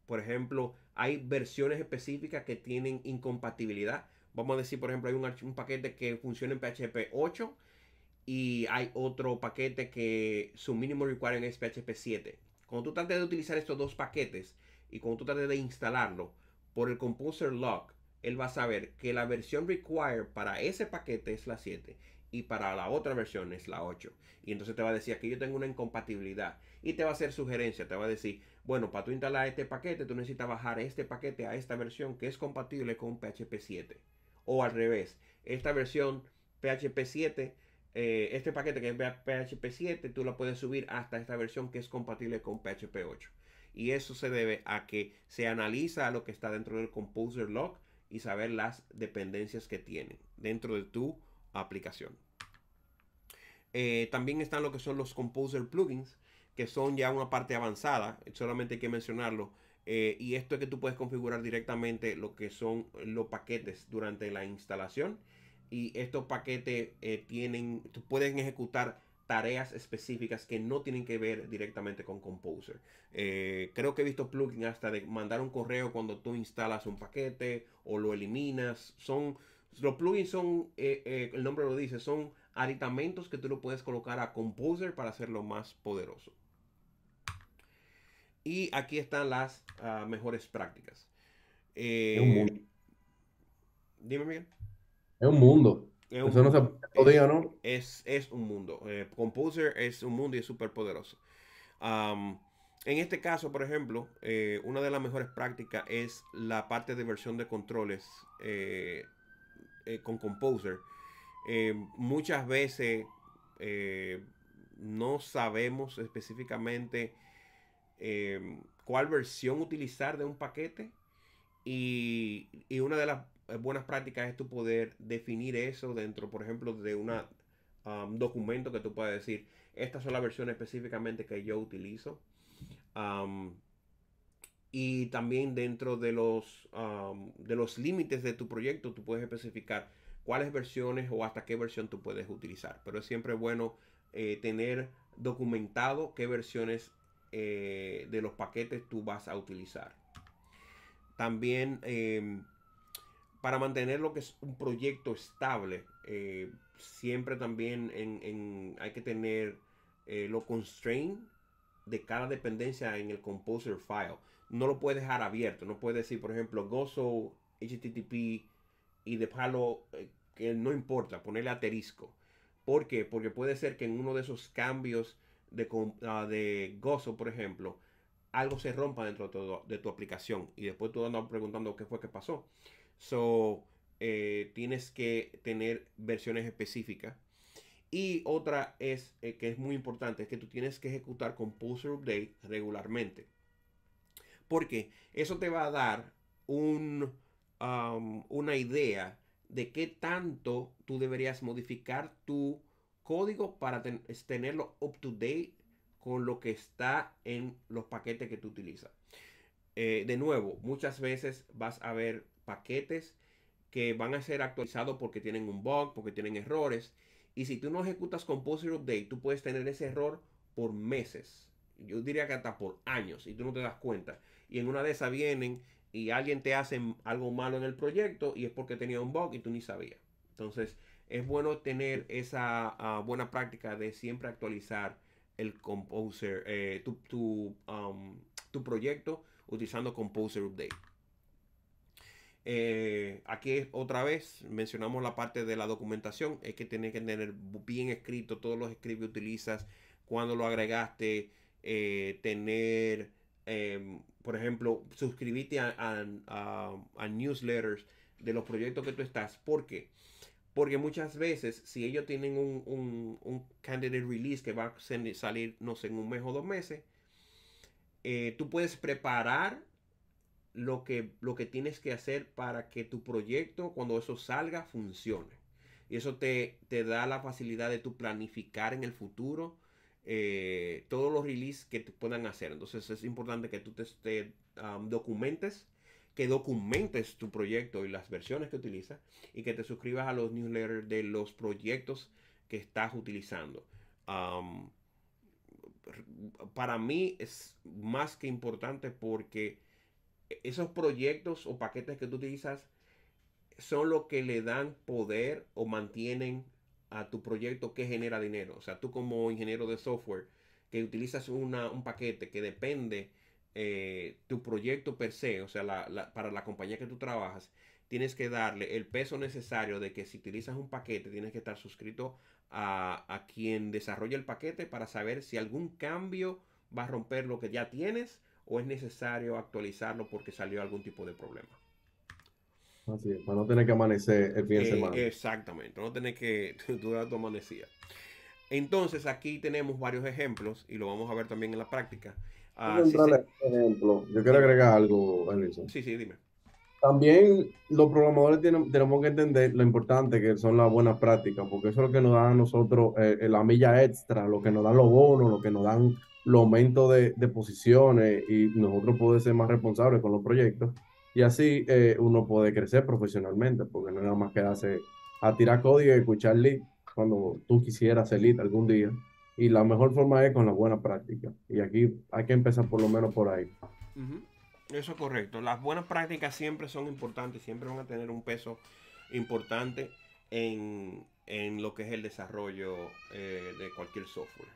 por ejemplo, hay versiones específicas que tienen incompatibilidad. Vamos a decir, por ejemplo, hay un paquete que funciona en PHP 8 y hay otro paquete que su mínimo requirement es PHP 7. Cuando tú trates de utilizar estos dos paquetes y cuando tú trates de instalarlo por el Composer Log, él va a saber que la versión required para ese paquete es la 7 y para la otra versión es la 8. Y entonces te va a decir que yo tengo una incompatibilidad y te va a hacer sugerencia, te va a decir, bueno, para tú instalar este paquete, tú necesitas bajar este paquete a esta versión que es compatible con PHP 7. O al revés, esta versión PHP 7 este paquete que es PHP 7, tú lo puedes subir hasta esta versión que es compatible con PHP 8. Y eso se debe a que se analiza lo que está dentro del Composer Log y saber las dependencias que tiene dentro de tu aplicación. También están lo que son los Composer Plugins, que son ya una parte avanzada, solamente hay que mencionarlo. Y esto es que tú puedes configurar directamente lo que son los paquetes durante la instalación. Y estos paquetes pueden ejecutar tareas específicas que no tienen que ver directamente con Composer. Creo que he visto plugins hasta de mandar un correo cuando tú instalas un paquete o lo eliminas. Los plugins son, el nombre lo dice, son aditamentos que tú lo puedes colocar a Composer para hacerlo más poderoso. Y aquí están las mejores prácticas. Es un mundo. Dime, Miguel. Es un mundo. Es un Eso no se mundo. puede todo día, ¿no? Es un mundo. Composer es un mundo y es súper poderoso. En este caso, por ejemplo, una de las mejores prácticas es la parte de versión de controles con Composer. Muchas veces no sabemos específicamente cuál versión utilizar de un paquete y una de las buenas prácticas es tu poder definir eso dentro, por ejemplo, de un documento que tú puedas decir, estas son las versiones específicamente que yo utilizo. Um, y también dentro de los límites de tu proyecto, tú puedes especificar cuáles versiones o hasta qué versión tú puedes utilizar. Pero es siempre bueno tener documentado qué versiones de los paquetes tú vas a utilizar. También para mantener lo que es un proyecto estable, siempre también hay que tener lo constraint de cada dependencia en el Composer file. No lo puedes dejar abierto. No puedes decir, por ejemplo, gozo HTTP y dejarlo que no importa, ponerle asterisco. ¿Por qué? Porque puede ser que en uno de esos cambios de gozo, por ejemplo, algo se rompa dentro de tu aplicación y después tú andas preguntando qué fue que pasó. So, tienes que tener versiones específicas. Y otra es que es muy importante, es que tú tienes que ejecutar Composer Update regularmente. Porque eso te va a dar una idea de qué tanto tú deberías modificar tu código para tenerlo up to date con lo que está en los paquetes que tú utilizas. De nuevo, muchas veces vas a ver paquetes que van a ser actualizados porque tienen un bug, porque tienen errores. Y si tú no ejecutas Composer Update, tú puedes tener ese error por meses. Yo diría que hasta por años y tú no te das cuenta. Y en una de esas vienen y alguien te hace algo malo en el proyecto y es porque tenía un bug y tú ni sabías. Entonces es bueno tener esa buena práctica de siempre actualizar el Composer, tu proyecto utilizando Composer Update. Aquí otra vez mencionamos la parte de la documentación. Es que tienes que tener bien escrito todos los scripts que utilizas, cuando lo agregaste, tener, por ejemplo, suscribirte a newsletters de los proyectos que tú estás. ¿Por qué? Porque muchas veces, si ellos tienen un candidate release que va a salir, no sé, en un mes o 2 meses, tú puedes preparar lo que tienes que hacer para que tu proyecto, cuando eso salga, funcione. Y eso te da la facilidad de tu planificar en el futuro todos los releases que te puedan hacer. Entonces es importante que tú documentes, que documentes tu proyecto y las versiones que utilizas y que te suscribas a los newsletters de los proyectos que estás utilizando. Um, para mí es más que importante porque esos proyectos o paquetes que tú utilizas son lo que le dan poder o mantienen a tu proyecto que genera dinero. O sea, tú como ingeniero de software que utilizas un paquete que depende tu proyecto per se, o sea, para la compañía que tú trabajas, tienes que darle el peso necesario de que si utilizas un paquete, tienes que estar suscrito a quien desarrolla el paquete para saber si algún cambio va a romper lo que ya tienes o es necesario actualizarlo porque salió algún tipo de problema. Así es, para no tener que amanecer el fin de semana. Exactamente, no tener que dudar tu amanecida. Entonces aquí tenemos varios ejemplos y lo vamos a ver también en la práctica. Antes de Sí, entrarle sí, a este ejemplo, yo quiero dime. agregar algo, Elison. Sí, sí, dime. También los programadores tenemos que entender lo importante que son las buenas prácticas, porque eso es lo que nos da a nosotros la milla extra, lo que nos dan los bonos, lo que nos dan los aumentos de posiciones y nosotros podemos ser más responsables con los proyectos y así uno puede crecer profesionalmente, porque no es nada más quedarse a tirar código y escuchar lead cuando tú quisieras ser lead algún día. Y la mejor forma es con la buena práctica. Y aquí hay que empezar por lo menos por ahí. Ujú. Eso es correcto. Las buenas prácticas siempre son importantes, siempre van a tener un peso importante en lo que es el desarrollo de cualquier software.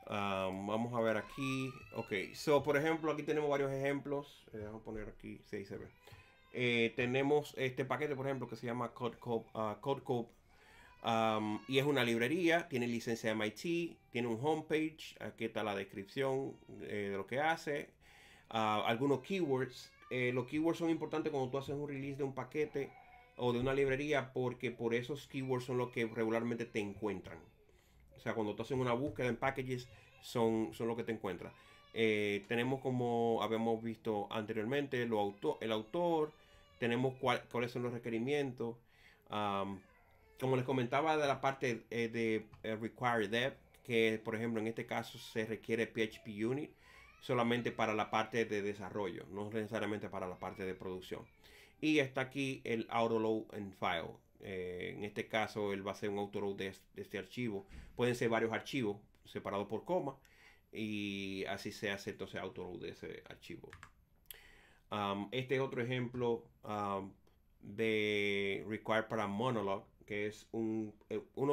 Vamos a ver aquí. Ok, so por ejemplo, aquí tenemos varios ejemplos. Vamos a poner aquí, sí, se ve. Tenemos este paquete, por ejemplo, que se llama CodeCope. Y es una librería, tiene licencia de MIT, tiene un homepage, aquí está la descripción de lo que hace, algunos keywords. Los keywords son importantes cuando tú haces un release de un paquete o de una librería porque por esos keywords son los que regularmente te encuentran. O sea, cuando tú haces una búsqueda en packages, son lo que te encuentras. Tenemos, como habíamos visto anteriormente, el autor, tenemos cuáles son los requerimientos. Um, Como les comentaba de la parte de Require Dev, que por ejemplo en este caso se requiere PHP Unit solamente para la parte de desarrollo, no necesariamente para la parte de producción. Y está aquí el autoload en file. En este caso él va a hacer un autoload de este archivo. Pueden ser varios archivos separados por coma y así se hace entonces autoload de ese archivo. Este es otro ejemplo de Require para Monologue, que es uno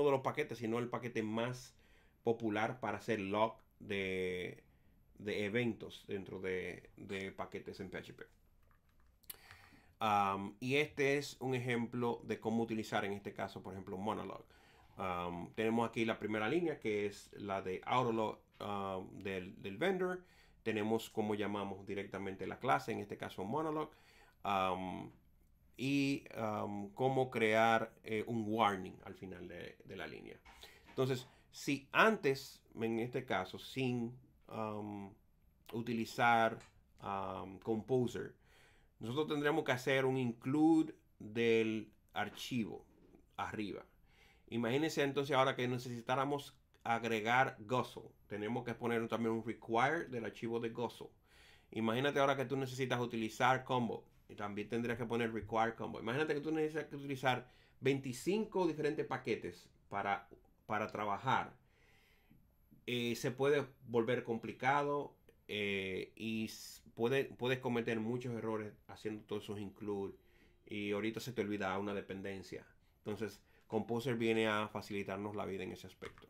de los paquetes, si no el paquete más popular para hacer log de eventos dentro de paquetes en PHP. Y este es un ejemplo de cómo utilizar en este caso, por ejemplo, Monologue. Tenemos aquí la primera línea que es la de Autolog del vendor. Tenemos cómo llamamos directamente la clase, en este caso Monologue. Y cómo crear un warning al final de la línea. Entonces, si antes, en este caso, sin utilizar Composer, nosotros tendríamos que hacer un include del archivo arriba. Imagínense entonces ahora que necesitáramos agregar Guzzle. Tenemos que poner también un require del archivo de Guzzle. Imagínate ahora que tú necesitas utilizar Combo. Y también tendrías que poner require combo. Imagínate que tú necesitas que utilizar 25 diferentes paquetes para trabajar. Se puede volver complicado y puedes cometer muchos errores haciendo todos esos include y ahorita se te olvida una dependencia. Entonces, Composer viene a facilitarnos la vida en ese aspecto.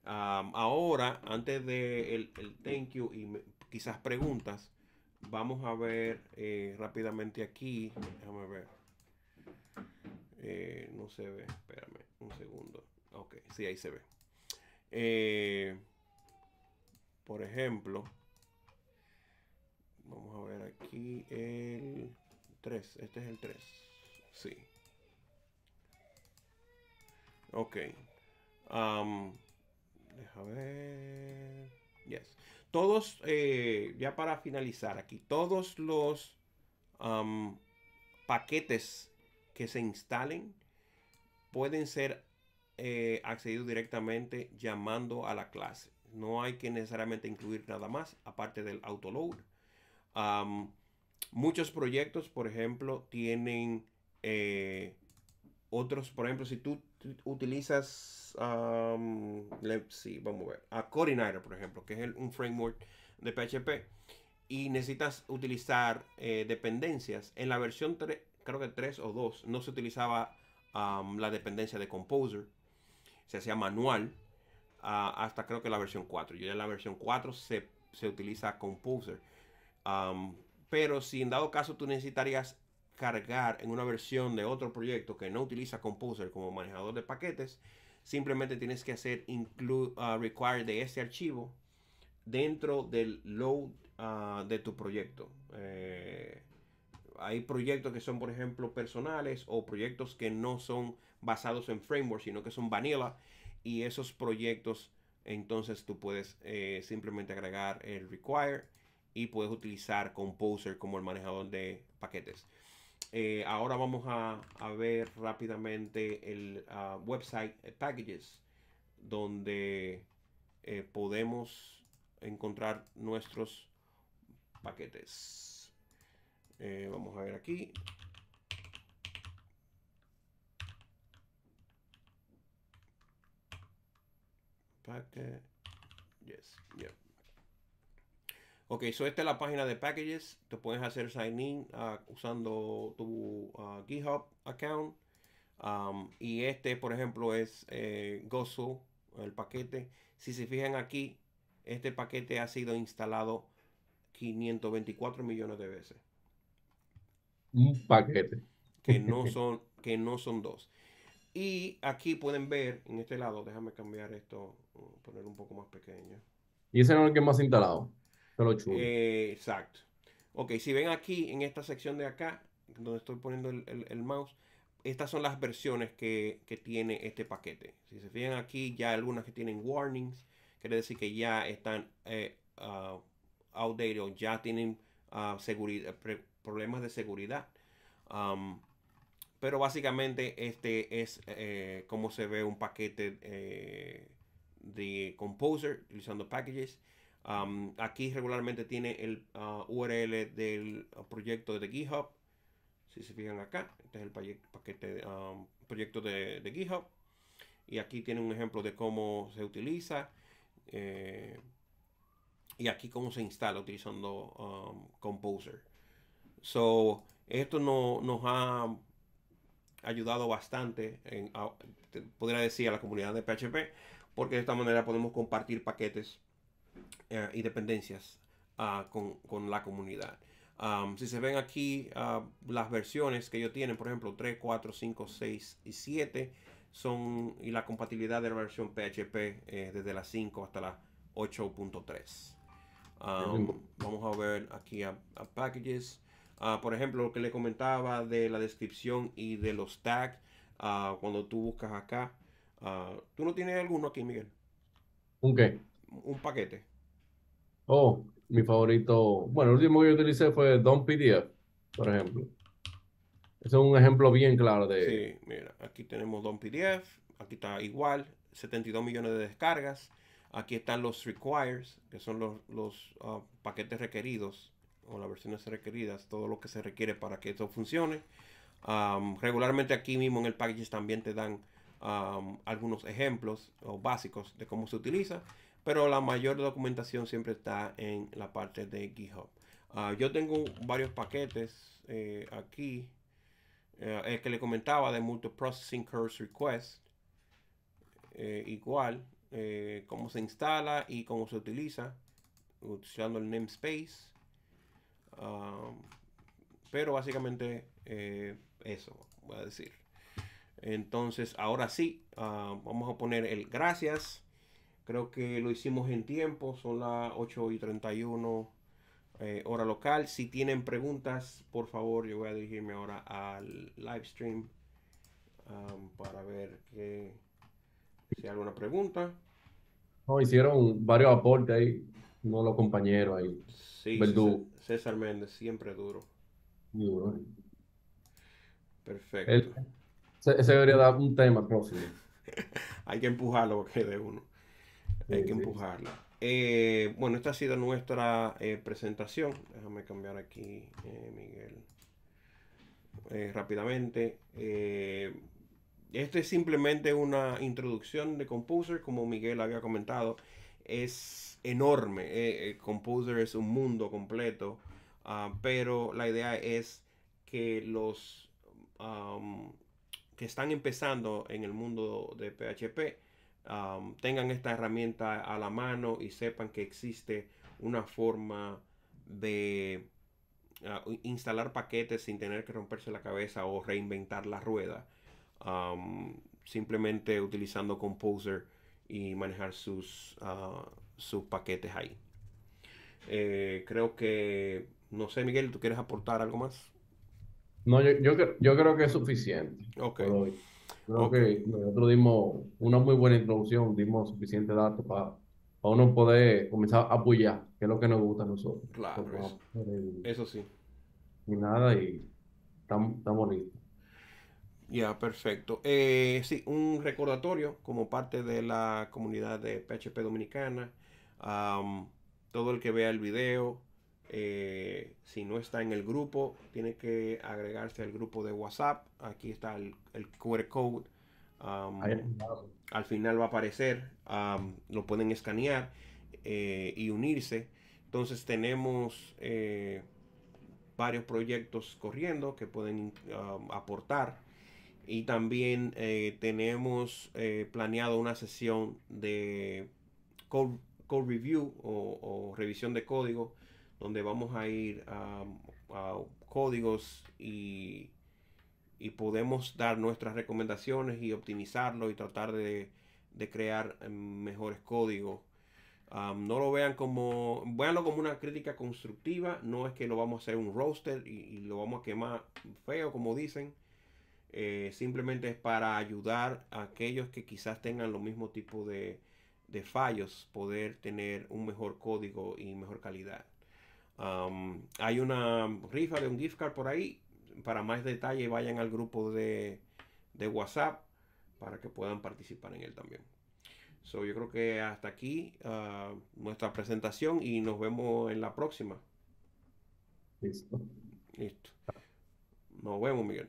Ahora, antes de el thank you y quizás preguntas, vamos a ver rápidamente aquí. Déjame ver. No se ve, espérame un segundo. Ok, sí, ahí se ve. Por ejemplo, vamos a ver aquí el 3. Este es el 3. Sí. Ok. Deja ver. Yes. Todos, ya para finalizar aquí, todos los paquetes que se instalen pueden ser accedidos directamente llamando a la clase. No hay que necesariamente incluir nada más aparte del autoload. Muchos proyectos, por ejemplo, tienen otros, por ejemplo, si tú utilizas, let's see, vamos a ver, a Coordinator, por ejemplo, que es un framework de PHP, y necesitas utilizar dependencias, en la versión 3, creo que 3 o 2, no se utilizaba la dependencia de Composer, se hacía manual, hasta creo que la versión 4. Ya en la versión 4 se utiliza Composer. Pero si en dado caso tú necesitarías cargar en una versión de otro proyecto que no utiliza Composer como manejador de paquetes, simplemente tienes que hacer require de ese archivo dentro del load de tu proyecto. Hay proyectos que son, por ejemplo, personales o proyectos que no son basados en framework, sino que son vanilla. Y esos proyectos, entonces tú puedes simplemente agregar el require y puedes utilizar Composer como el manejador de paquetes. Ahora vamos a ver rápidamente el website packages, donde podemos encontrar nuestros paquetes. Vamos a ver aquí. Package. Yes. Yep. Ok, so esta es la página de packages. Te puedes hacer sign in usando tu GitHub account. Y este, por ejemplo, es Gozo, el paquete. Si se fijan aquí, este paquete ha sido instalado 524 millones de veces. Un paquete. Que no son dos. Y aquí pueden ver, en este lado, déjame cambiar esto, poner un poco más pequeño. Y ese no es el que más instalado. Eso es lo chulo. Exacto. Ok, si ven aquí, en esta sección de acá, donde estoy poniendo el mouse, estas son las versiones que tiene este paquete. Si se fijan aquí, ya hay algunas que tienen warnings, quiere decir que ya están outdated o ya tienen problemas de seguridad. Pero básicamente este es como se ve un paquete de Composer utilizando packages. Aquí regularmente tiene el URL del proyecto de GitHub. Si se fijan acá, este es el paquete proyecto de GitHub. Y aquí tiene un ejemplo de cómo se utiliza. Y aquí cómo se instala utilizando Composer. So, esto nos ha ayudado bastante podría decir, a la comunidad de PHP, porque de esta manera podemos compartir paquetes y dependencias con la comunidad. Si se ven aquí las versiones que ellos tienen, por ejemplo 3, 4, 5, 6 y 7 y la compatibilidad de la versión PHP desde la 5 hasta la 8.3. Vamos a ver aquí a packages. Por ejemplo, lo que le comentaba de la descripción y de los tags. Cuando tú buscas acá, ¿tú no tienes alguno aquí, Miguel? ¿Un qué? Un paquete. Oh, mi favorito. Bueno, el último que yo utilicé fue Don PDF, por ejemplo. Ese es un ejemplo bien claro de. Sí, mira, aquí tenemos Don PDF. Aquí está igual, 72 millones de descargas. Aquí están los requires, que son los paquetes requeridos o las versiones requeridas, todo lo que se requiere para que esto funcione. Regularmente aquí mismo en el package también te dan algunos ejemplos o básicos de cómo se utiliza, pero la mayor documentación siempre está en la parte de GitHub. Yo tengo varios paquetes aquí. El que le comentaba de Multiprocessing Curse Request, igual, cómo se instala y cómo se utiliza, usando el namespace. Um, pero básicamente eso, voy a decir. Entonces, ahora sí, vamos a poner el gracias. Creo que lo hicimos en tiempo, son las 8:31 hora local. Si tienen preguntas, por favor, yo voy a dirigirme ahora al live stream para ver si hay alguna pregunta. No, hicieron varios aportes ahí, uno de los compañeros ahí, Sí, Verdugo. César Méndez, siempre duro. Muy duro. Perfecto. Él, ese debería dar un tema próximo. Hay que empujarlo porque de uno. Hay Sí, que sí. empujarlo. Bueno, esta ha sido nuestra presentación. Déjame cambiar aquí, Miguel, rápidamente. Este es simplemente una introducción de Composer, como Miguel había comentado. Es enorme. Composer es un mundo completo. Pero la idea es que los que están empezando en el mundo de PHP tengan esta herramienta a la mano y sepan que existe una forma de instalar paquetes sin tener que romperse la cabeza o reinventar la rueda. Simplemente utilizando Composer y manejar sus paquetes ahí. Creo que, no sé, Miguel, ¿tú quieres aportar algo más? No, yo creo que es suficiente Ok, por hoy. Creo ok, que nosotros dimos una muy buena introducción, dimos suficiente datos para uno poder comenzar a apoyar, que es lo que nos gusta a nosotros. claro, Como el- eso sí. y nada, y estamos listos. Ya, perfecto. Sí, un recordatorio como parte de la comunidad de PHP Dominicana. Am, Todo el que vea el video, si no está en el grupo, tiene que agregarse al grupo de WhatsApp. Aquí está el QR code. Ahí Am, andamos. Al final va a aparecer. Lo pueden escanear y unirse. Entonces tenemos varios proyectos corriendo que pueden aportar y también tenemos planeado una sesión de code, code review o revisión de código, donde vamos a ir a códigos y podemos dar nuestras recomendaciones y optimizarlo y tratar de crear mejores códigos. No lo vean como, véanlo como una crítica constructiva, no es que lo vamos a hacer un roster y lo vamos a quemar feo, como dicen. Simplemente es para ayudar a aquellos que quizás tengan los mismos tipos de fallos, poder tener un mejor código y mejor calidad. Hay una rifa de un gift card por ahí. Para más detalle vayan al grupo de WhatsApp para que puedan participar en él también. So, yo creo que hasta aquí nuestra presentación y nos vemos en la próxima. Listo. Listo. Nos vemos, Miguel.